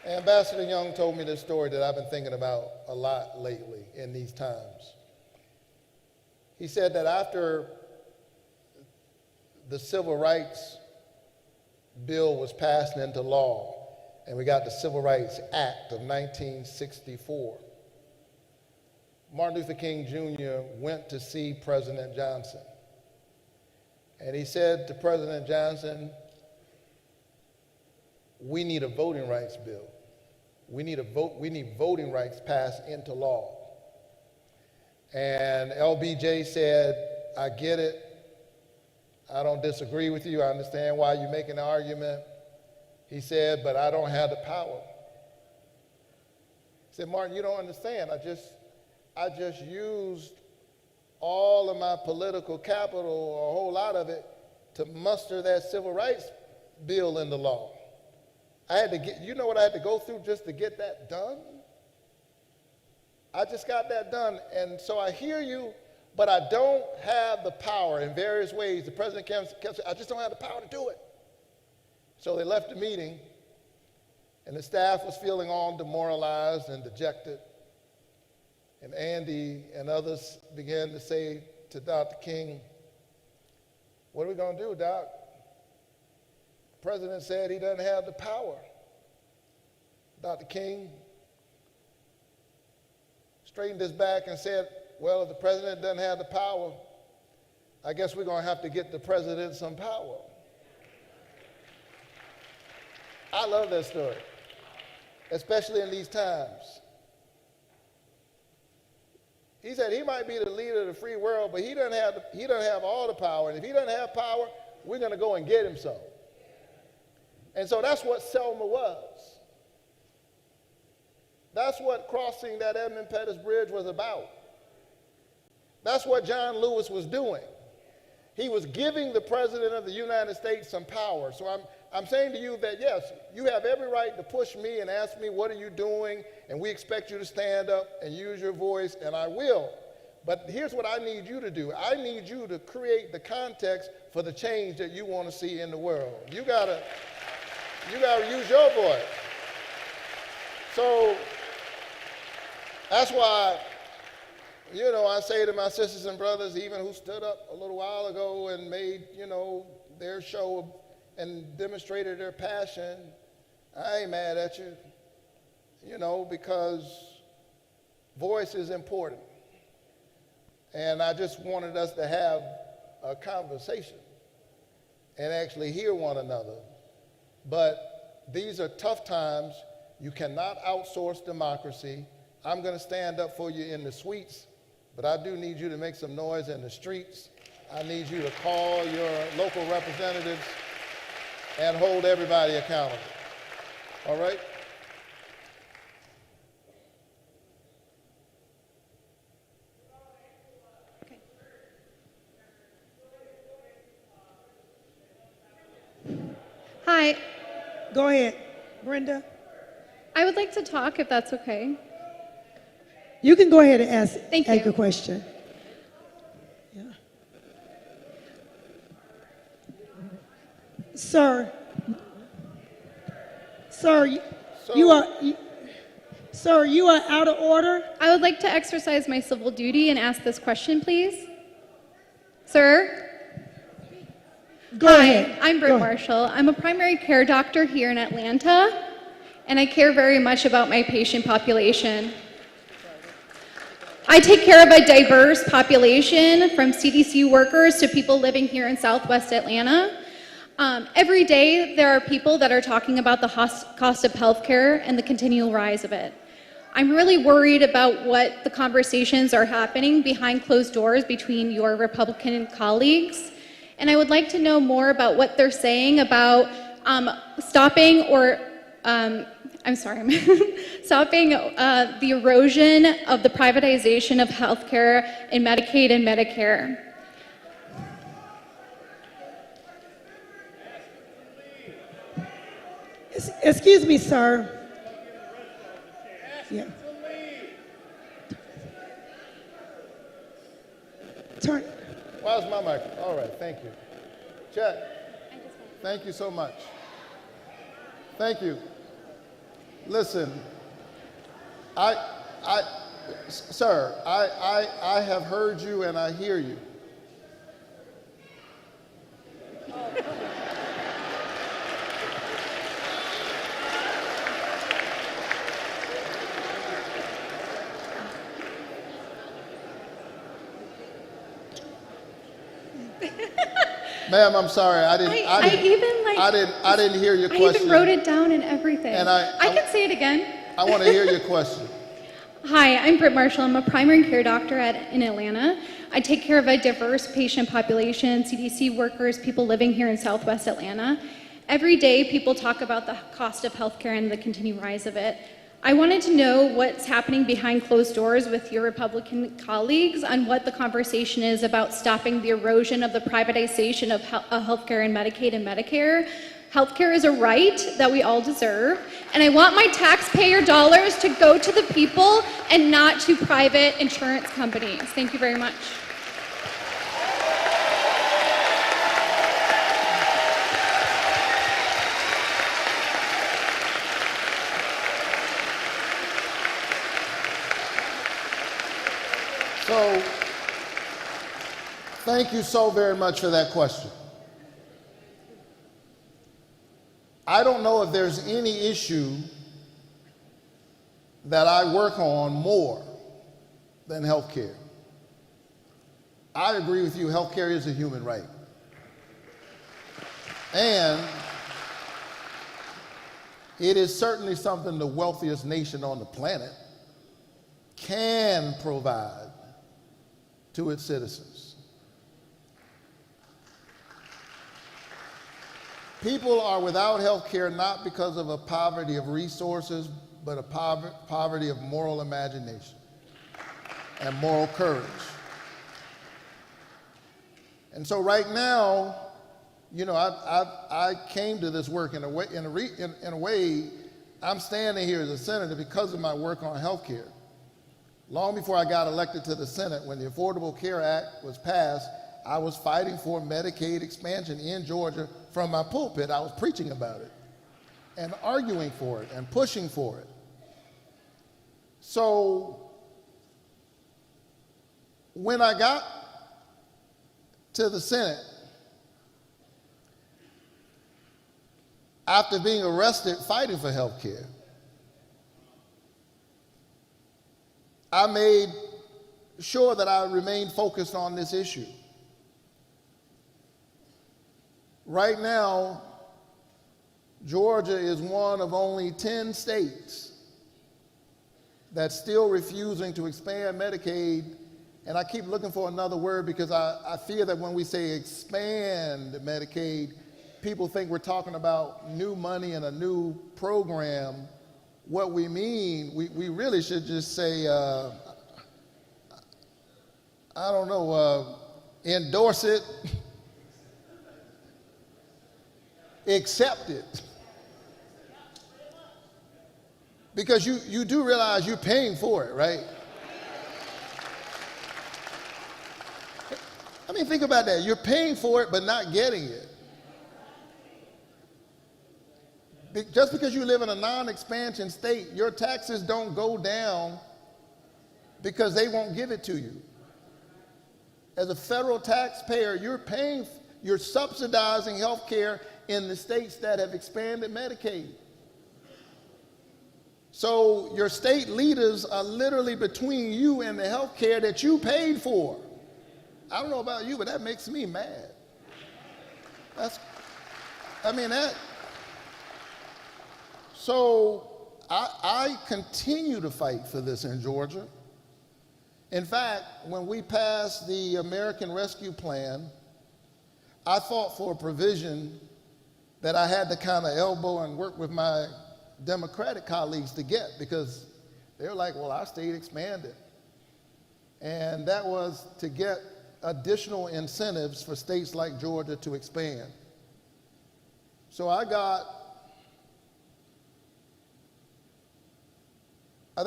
Ambassador Young told me this story that I've been thinking about a lot lately in these times. He said that after the Civil Rights Bill was passed into law, and we got the Civil Rights Act of 1964, Martin Luther King Jr. went to see President Johnson. And he said to President Johnson, we need a voting rights bill. We need voting rights passed into law. And LBJ said, I get it. I don't disagree with you. I understand why you're making the argument. He said, but I don't have the power. He said, Martin, you don't understand. I just used all of my political capital, or a whole lot of it, to muster that civil rights bill into law. I had to get, you know what I had to go through just to get that done? I just got that done. And so I hear you, but I don't have the power in various ways. The president kept saying, I just don't have the power to do it. So they left the meeting, and the staff was feeling all demoralized and dejected. And Andy and others began to say to Dr. King, what are we going to do, Doc? The president said he doesn't have the power. Dr. King straightened his back and said, well, if the president doesn't have the power, I guess we're going to have to get the president some power. I love that story, especially in these times. He said he might be the leader of the free world, but he doesn't have all the power. And if he doesn't have power, we're going to go and get him some. And so that's what Selma was. That's what crossing that Edmund Pettus Bridge was about. That's what John Lewis was doing. He was giving the President of the United States some power. So I'm saying to you that, yes, you have every right to push me and ask me, what are you doing? And we expect you to stand up and use your voice, and I will. But here's what I need you to do. I need you to create the context for the change that you want to see in the world. You gotta use your voice. So that's why, you know, I say to my sisters and brothers, even who stood up a little while ago and made, you know, their show and demonstrated their passion, I ain't mad at you, you know, because voice is important. And I just wanted us to have a conversation and actually hear one another. But these are tough times. You cannot outsource democracy. I'm going to stand up for you in the suites, but I do need you to make some noise in the streets. I need you to call your local representatives and hold everybody accountable. All right? Okay. Hi. Go ahead, Brenda. I would like to talk if that's okay. You can go ahead and ask you. your question. Yeah. Sir, sir, you are out of order. I would like to exercise my civil duty and ask this question, please. Sir? Go Hi, ahead. I'm Britt Marshall. I'm a primary care doctor here in Atlanta, and I care very much about my patient population. I take care of a diverse population, from CDC workers to people living here in Southwest Atlanta. Every day, there are people that are talking about the cost of healthcare and the continual rise of it. I'm really worried about what the conversations are happening behind closed doors between your Republican colleagues. And I would like to know more about what they're saying about stopping stopping the erosion of the privatization of healthcare in Medicaid and Medicare. Excuse me, sir. Yeah. Turn. Where's my mic? All right, thank you. Check. Thank you so much. Thank you. Listen, sir, I have heard you and I hear you. Ma'am, I'm sorry. I didn't hear your question. I even wrote it down and everything. And I can say it again. I want to hear your question. Hi, I'm Britt Marshall. I'm a primary care doctor in Atlanta. I take care of a diverse patient population, CDC workers, people living here in Southwest Atlanta. Every day, people talk about the cost of healthcare and the continued rise of it. I wanted to know what's happening behind closed doors with your Republican colleagues on what the conversation is about stopping the erosion of the privatization of healthcare and Medicaid and Medicare. Healthcare is a right that we all deserve, and I want my taxpayer dollars to go to the people and not to private insurance companies. Thank you very much. So, thank you so very much for that question. I don't know if there's any issue that I work on more than healthcare. I agree with you, healthcare is a human right. And it is certainly something the wealthiest nation on the planet can provide to its citizens. People are without health care not because of a poverty of resources, but a poverty of moral imagination and moral courage. And so right now, you know, I came to this work in a way, I'm standing here as a senator because of my work on health care. Long before I got elected to the Senate, when the Affordable Care Act was passed, I was fighting for Medicaid expansion in Georgia from my pulpit. I was preaching about it and arguing for it and pushing for it. So when I got to the Senate, after being arrested fighting for health care, I made sure that I remained focused on this issue. Right now, Georgia is one of only 10 states that's still refusing to expand Medicaid, and I keep looking for another word because I fear that when we say expand Medicaid, people think we're talking about new money and a new program. What we mean, we really should just say, endorse it, accept it. Because you do realize you're paying for it, right? I mean, think about that. You're paying for it, but not getting it. just because you live in a non-expansion state, your taxes don't go down because they won't give it to you. As a federal taxpayer, you're subsidizing health care in the states that have expanded Medicaid. So your state leaders are literally between you and the health care that you paid for. I don't know about you, but that makes me mad. So I continue to fight for this in Georgia. In fact, when we passed the American Rescue Plan, I fought for a provision that I had to kind of elbow and work with my Democratic colleagues to get, because they're like, well, our state expanded. And that was to get additional incentives for states like Georgia to expand. So I got, I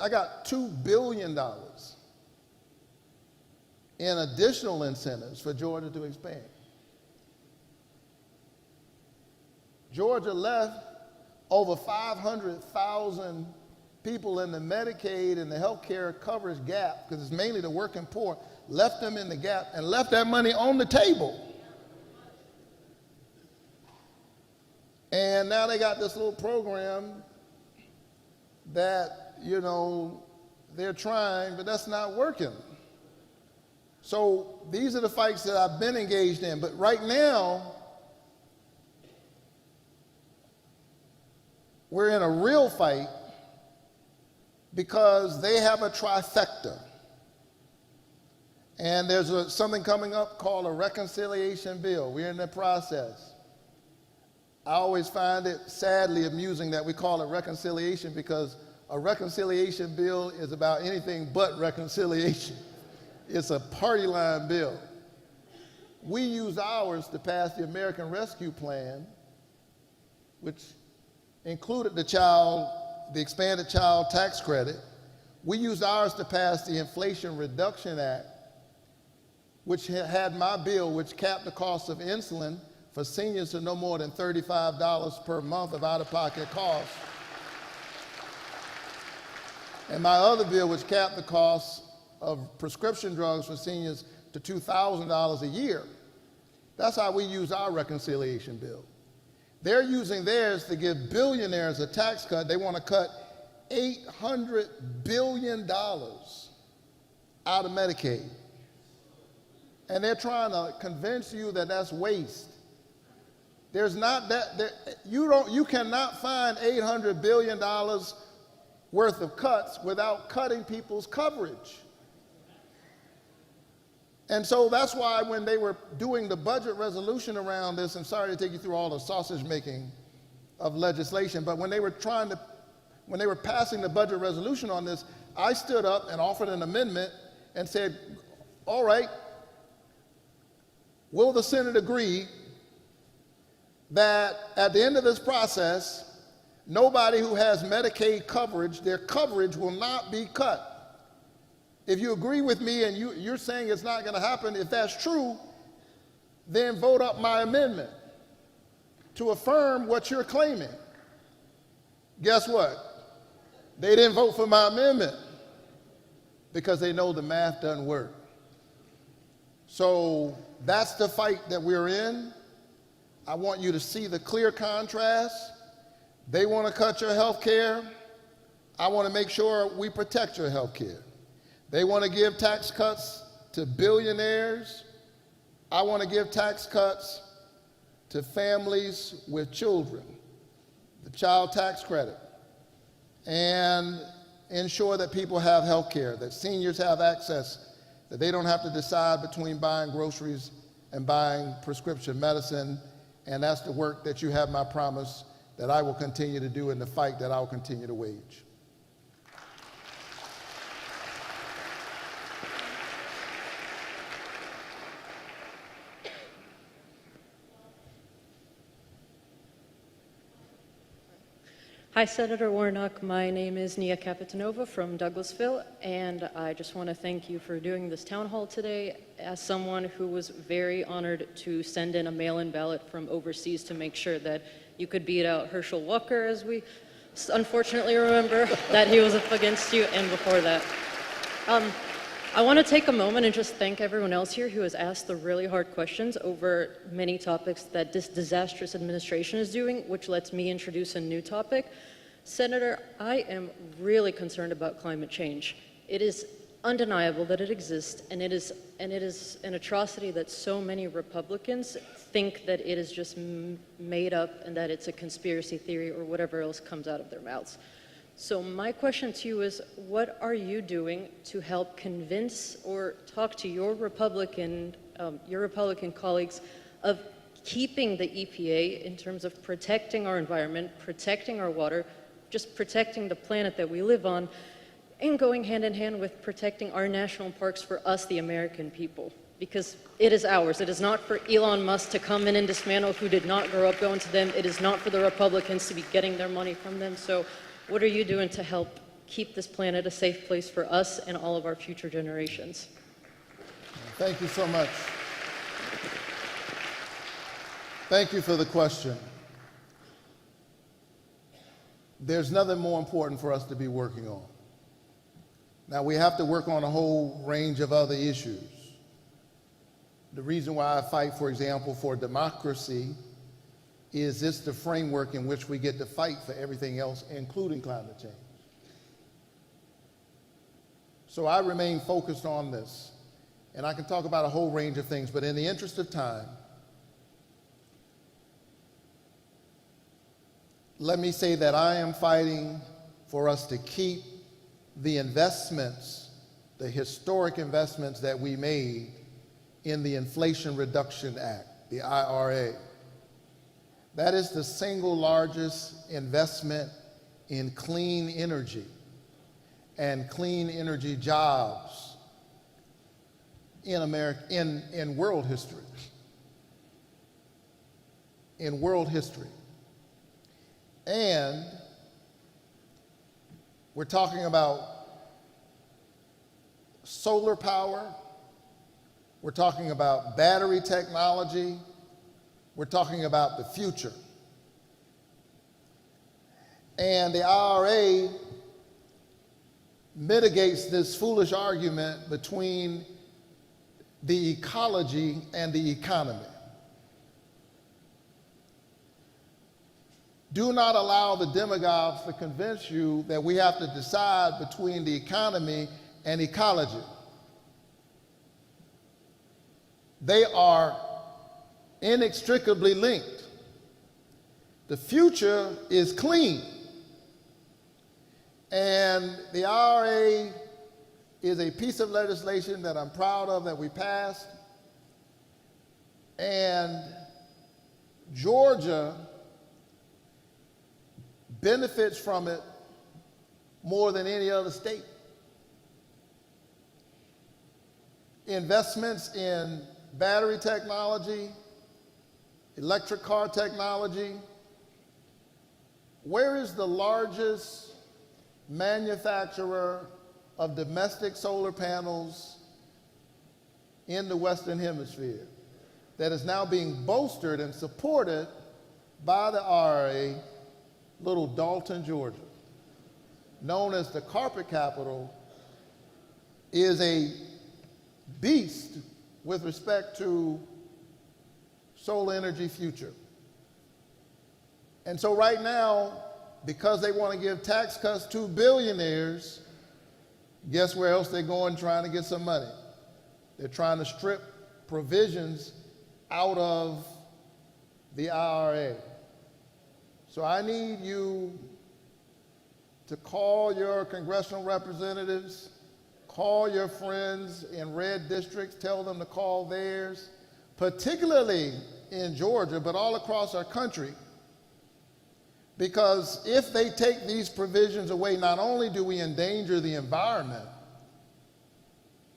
got $2 billion in additional incentives for Georgia to expand. Georgia left over 500,000 people in the Medicaid and the health care coverage gap, because it's mainly the working poor, left them in the gap and left that money on the table. And now they got this little program that, you know, they're trying, but that's not working. So these are the fights that I've been engaged in. But right now, we're in a real fight because they have a trifecta. And there's something coming up called a reconciliation bill. We're in the process. I always find it sadly amusing that we call it reconciliation, because a reconciliation bill is about anything but reconciliation. It's a party line bill. We used ours to pass the American Rescue Plan, which included the expanded child tax credit. We used ours to pass the Inflation Reduction Act, which had my bill, which capped the cost of insulin for seniors to no more than $35 per month of out-of-pocket costs. And my other bill, which capped the cost of prescription drugs for seniors to $2,000 a year. That's how we use our reconciliation bill. They're using theirs to give billionaires a tax cut. They want to cut $800 billion out of Medicaid. And they're trying to convince you that that's waste. There's not that, you cannot find $800 billion worth of cuts without cutting people's coverage. And so that's why when they were doing the budget resolution around this, and sorry to take you through all the sausage making of legislation, but when they were passing the budget resolution on this, I stood up and offered an amendment and said, all right, will the Senate agree that at the end of this process, nobody who has Medicaid coverage, their coverage will not be cut? If you agree with me and you're saying it's not going to happen, if that's true, then vote up my amendment to affirm what you're claiming. Guess what? They didn't vote for my amendment because they know the math doesn't work. So that's the fight that we're in. I want you to see the clear contrast. They want to cut your health care. I want to make sure we protect your health care. They want to give tax cuts to billionaires. I want to give tax cuts to families with children, the child tax credit, and ensure that people have health care, that seniors have access, that they don't have to decide between buying groceries and buying prescription medicine. And that's the work that you have my promise that I will continue to do in the fight that I will continue to wage. Hi, Senator Warnock. My name is Nia Capitanova from Douglasville, and I just want to thank you for doing this town hall today. As someone who was very honored to send in a mail-in ballot from overseas to make sure that You could beat out Herschel Walker, as we unfortunately remember, that he was up against you, and before that. I want to take a moment and just thank everyone else here who has asked the really hard questions over many topics that this disastrous administration is doing, which lets me introduce a new topic. Senator, I am really concerned about climate change. It is undeniable that it exists, and it is an atrocity that so many Republicans think that it is just made up and that it's a conspiracy theory or whatever else comes out of their mouths. So my question to you is, what are you doing to help convince or talk to your Republican colleagues of keeping the EPA in terms of protecting our environment, protecting our water, just protecting the planet that we live on, and going hand in hand with protecting our national parks for us, the American people? Because it is ours. It is not for Elon Musk to come in and dismantle who did not grow up going to them. It is not for the Republicans to be getting their money from them. So what are you doing to help keep this planet a safe place for us and all of our future generations? Thank you so much. Thank you for the question. There's nothing more important for us to be working on. Now, we have to work on a whole range of other issues. The reason why I fight, for example, for democracy is this the framework in which we get to fight for everything else, including climate change. So I remain focused on this. And I can talk about a whole range of things, but in the interest of time, let me say that I am fighting for us to keep the investments, the historic investments that we made in the Inflation Reduction Act, the IRA. That is the single largest investment in clean energy and clean energy jobs in America, in world history. In world history. And we're talking about solar power, we're talking about battery technology, we're talking about the future. And the IRA mitigates this foolish argument between the ecology and the economy. Do not allow the demagogues to convince you that we have to decide between the economy and ecology. They are inextricably linked. The future is clean. And the IRA is a piece of legislation that I'm proud of that we passed. And Georgia benefits from it more than any other state. Investments in battery technology, electric car technology. Where is the largest manufacturer of domestic solar panels in the Western Hemisphere that is now being bolstered and supported by the IRA? Little Dalton, Georgia, known as the carpet capital, is a beast with respect to solar energy future. And so right now, because they want to give tax cuts to billionaires, guess where else they're going trying to get some money? They're trying to strip provisions out of the IRA. So I need you to call your congressional representatives, call your friends in red districts, tell them to call theirs, particularly in Georgia, but all across our country. Because if they take these provisions away, not only do we endanger the environment,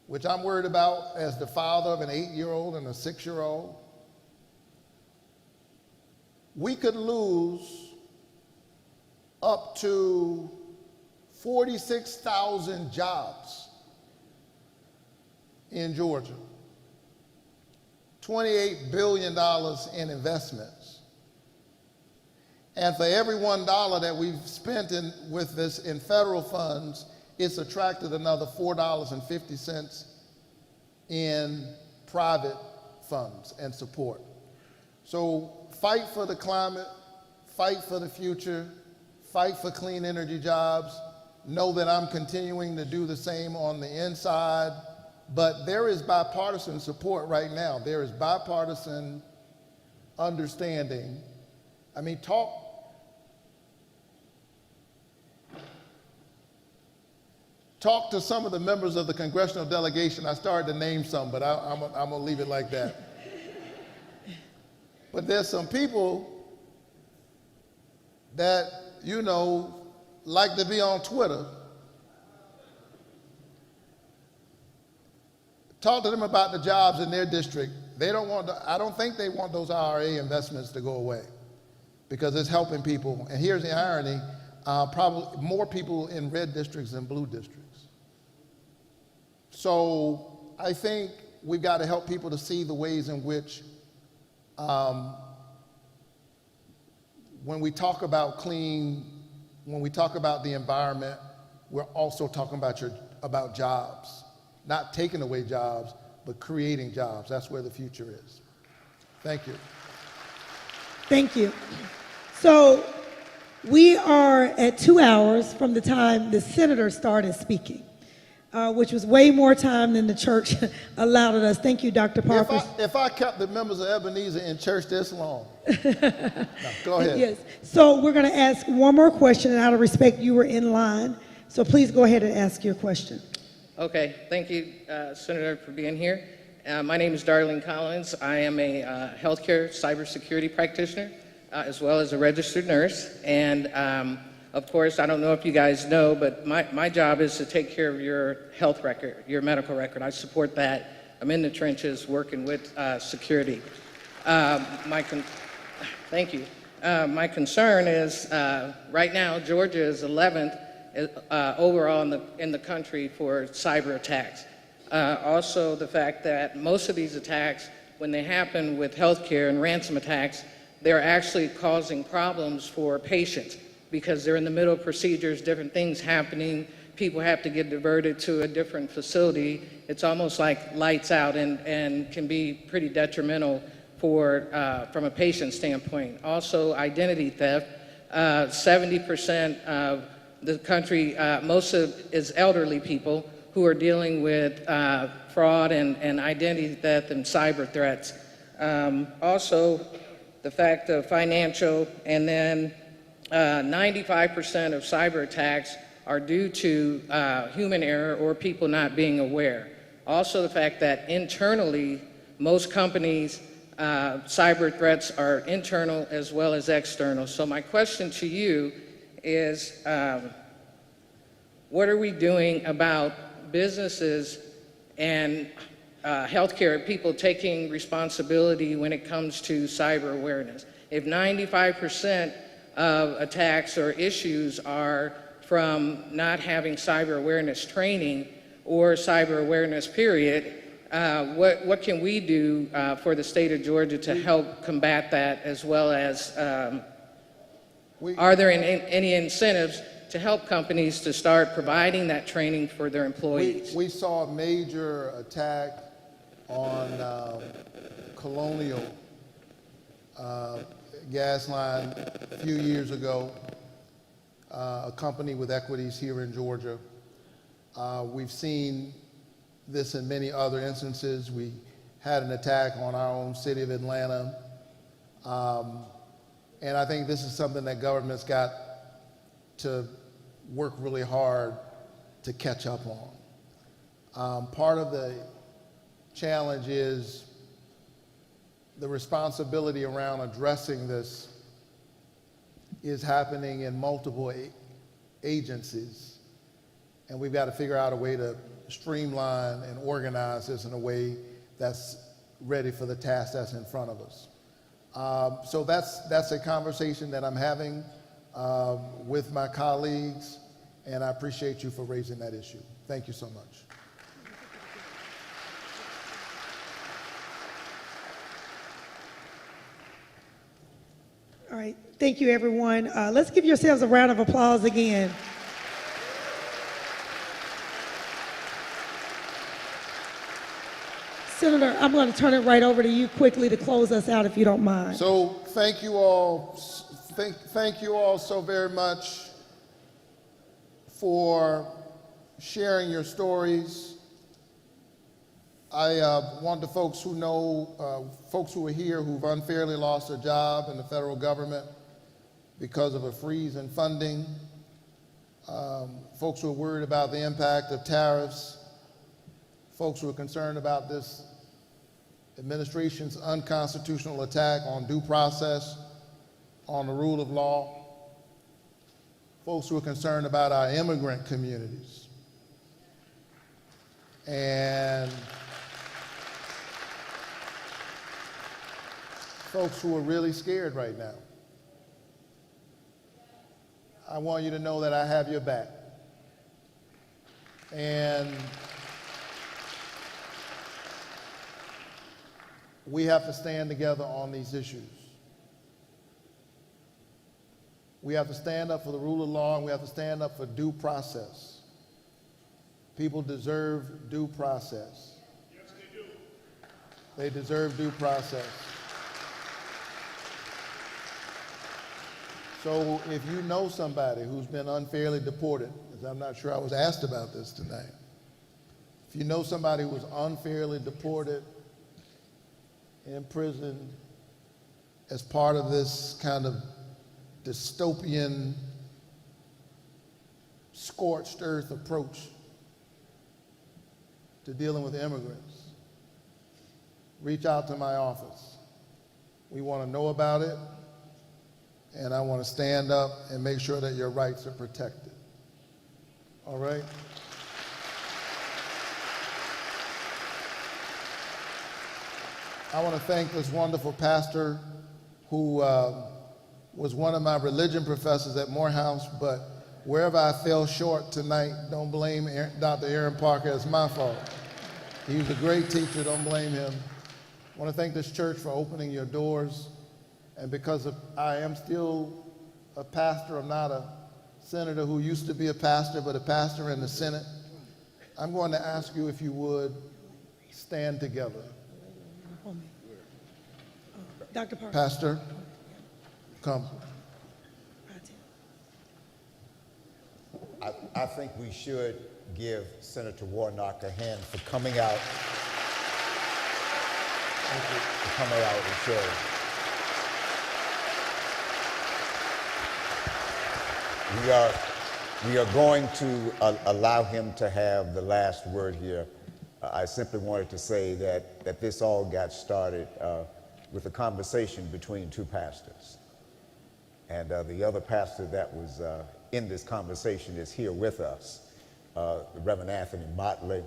which I'm worried about as the father of an 8-year-old and a 6-year-old, we could lose up to 46,000 jobs in Georgia, $28 billion in investments. And for every $1 that we've spent with this in federal funds, it's attracted another $4.50 in private funds and support. So fight for the climate, fight for the future, fight for clean energy jobs. Know that I'm continuing to do the same on the inside, but there is bipartisan support right now. There is bipartisan understanding. I mean, talk to some of the members of the congressional delegation. I started to name some, but I'm gonna leave it like that. But there's some people that, you know, like to be on Twitter. Talk to them about the jobs in their district. They don't want I don't think they want those IRA investments to go away because it's helping people. And here's the irony, probably more people in red districts than blue districts. So I think we've got to help people to see the ways in which when we talk about clean, when we talk about the environment, we're also talking about jobs, not taking away jobs, but creating jobs. That's where the future is. Thank you. Thank you. So we are at 2 hours from the time the senator started speaking, which was way more time than the church allowed us. Thank you, Dr. Parker. If I kept the members of Ebenezer in church this long. No, go ahead. Yes. So we're going to ask one more question, and out of respect, you were in line. So please go ahead and ask your question. Okay. Thank you, Senator, for being here. My name is Darlene Collins. I am a healthcare cybersecurity practitioner, as well as a registered nurse. And of course, I don't know if you guys know, but my job is to take care of your health record, your medical record. I support that. I'm in the trenches working with security. Thank you. My concern is right now, Georgia is 11th overall in the country for cyber attacks. Also, the fact that most of these attacks, when they happen with healthcare and ransom attacks, they're actually causing problems for patients because they're in the middle of procedures, different things happening, people have to get diverted to a different facility. It's almost like lights out and can be pretty detrimental from a patient standpoint. Also, identity theft. 70% of the country, is elderly people who are dealing with fraud and identity theft and cyber threats. Also, the fact of financial, and then 95% of cyber attacks are due to human error or people not being aware. Also, the fact that internally, most companies, cyber threats are internal as well as external. So my question to you is, what are we doing about businesses and healthcare people taking responsibility when it comes to cyber awareness? If 95% of attacks or issues are from not having cyber awareness training or cyber awareness period, what can we do for the state of Georgia to help combat that, as well as are there any incentives to help companies to start providing that training for their employees? We saw a major attack on Colonial gas line a few years ago, a company with equities here in Georgia. We've seen this in many other instances. We had an attack on our own city of Atlanta. And I think this is something that government's got to work really hard to catch up on. Part of the challenge is the responsibility around addressing this is happening in multiple agencies. And we've got to figure out a way to streamline and organize this in a way that's ready for the task that's in front of us. So that's a conversation that I'm having with my colleagues, and I appreciate you for raising that issue. Thank you so much. All right, thank you, everyone. Let's give yourselves a round of applause again. Senator, I'm going to turn it right over to you quickly to close us out, if you don't mind. So thank you all. Thank you all so very much for sharing your stories. I want the folks who know, folks who are here who've unfairly lost their job in the federal government because of a freeze in funding, folks who are worried about the impact of tariffs, folks who are concerned about this administration's unconstitutional attack on due process, on the rule of law, folks who are concerned about our immigrant communities, and folks who are really scared right now. I want you to know that I have your back. And we have to stand together on these issues. We have to stand up for the rule of law, and we have to stand up for due process. People deserve due process. Yes, they do. They deserve due process. So if you know somebody who's been unfairly deported, because I'm not sure I was asked about this tonight, if you know somebody who was unfairly deported, in prison, as part of this kind of dystopian, scorched earth approach to dealing with immigrants, reach out to my office. We want to know about it, and I want to stand up and make sure that your rights are protected. All right? I want to thank this wonderful pastor who was one of my religion professors at Morehouse, but wherever I fell short tonight, don't blame Dr. Aaron Parker. It's my fault. He was a great teacher. Don't blame him. I want to thank this church for opening your doors. And because I am still a pastor, I'm not a senator who used to be a pastor, but a pastor in the Senate, I'm going to ask you if you would stand together. Dr. Parker. Pastor, come. I think we should give Senator Warnock a hand for coming out. For coming out and sharing. We are going to allow him to have the last word here. I simply wanted to say that this all got started with a conversation between two pastors. And the other pastor that was in this conversation is here with us, Reverend Anthony Motley,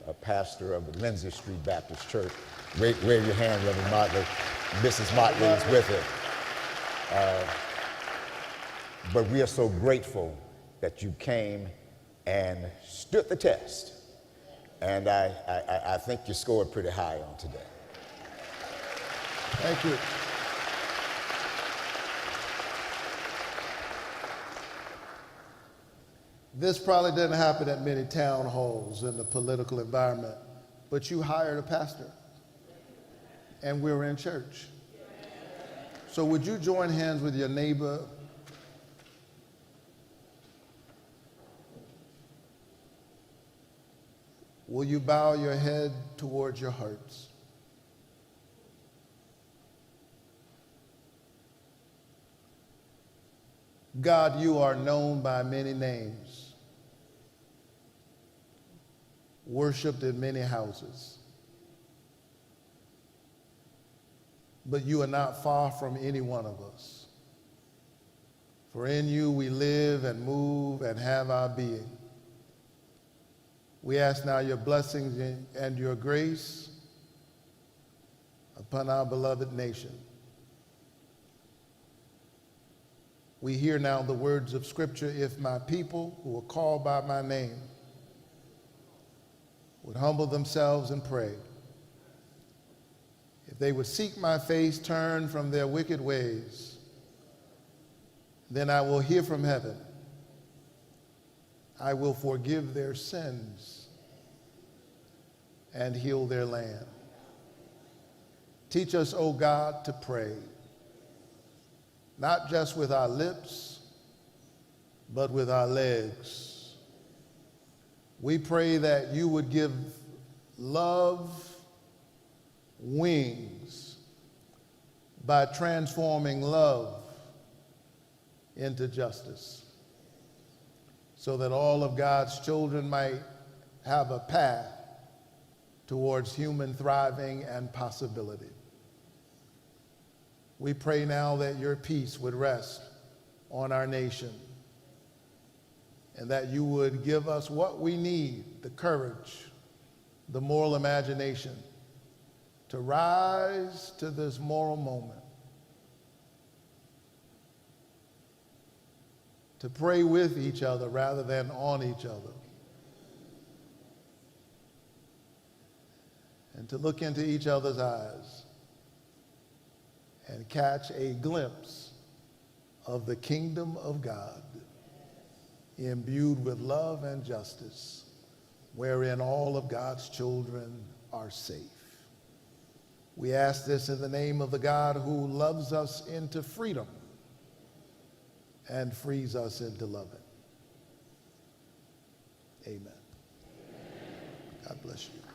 a pastor of the Lindsay Street Baptist Church. Wave your hand, Reverend Motley. Mrs. Motley is with him. But we are so grateful that you came and stood the test. And I think you scored pretty high on today. Thank you. This probably didn't happen at many town halls in the political environment, but you hired a pastor, and we're in church. So would you join hands with your neighbor? Will you bow your head towards your hearts? God, you are known by many names, worshiped in many houses, but you are not far from any one of us. For in you we live and move and have our being. We ask now your blessings and your grace upon our beloved nation. We hear now the words of Scripture, if my people who are called by my name would humble themselves and pray, if they would seek my face, turn from their wicked ways, Then I will hear from heaven. I will forgive their sins and heal their land. Teach us, O God, to pray, not just with our lips, but with our legs. We pray that you would give love wings by transforming love into justice, so that all of God's children might have a path towards human thriving and possibility. We pray now that your peace would rest on our nation, and that you would give us what we need, the courage, the moral imagination, to rise to this moral moment, to pray with each other rather than on each other, and to look into each other's eyes and catch a glimpse of the kingdom of God, imbued with love and justice, wherein all of God's children are safe. We ask this in the name of the God who loves us into freedom and frees us into loving. Amen. God bless you.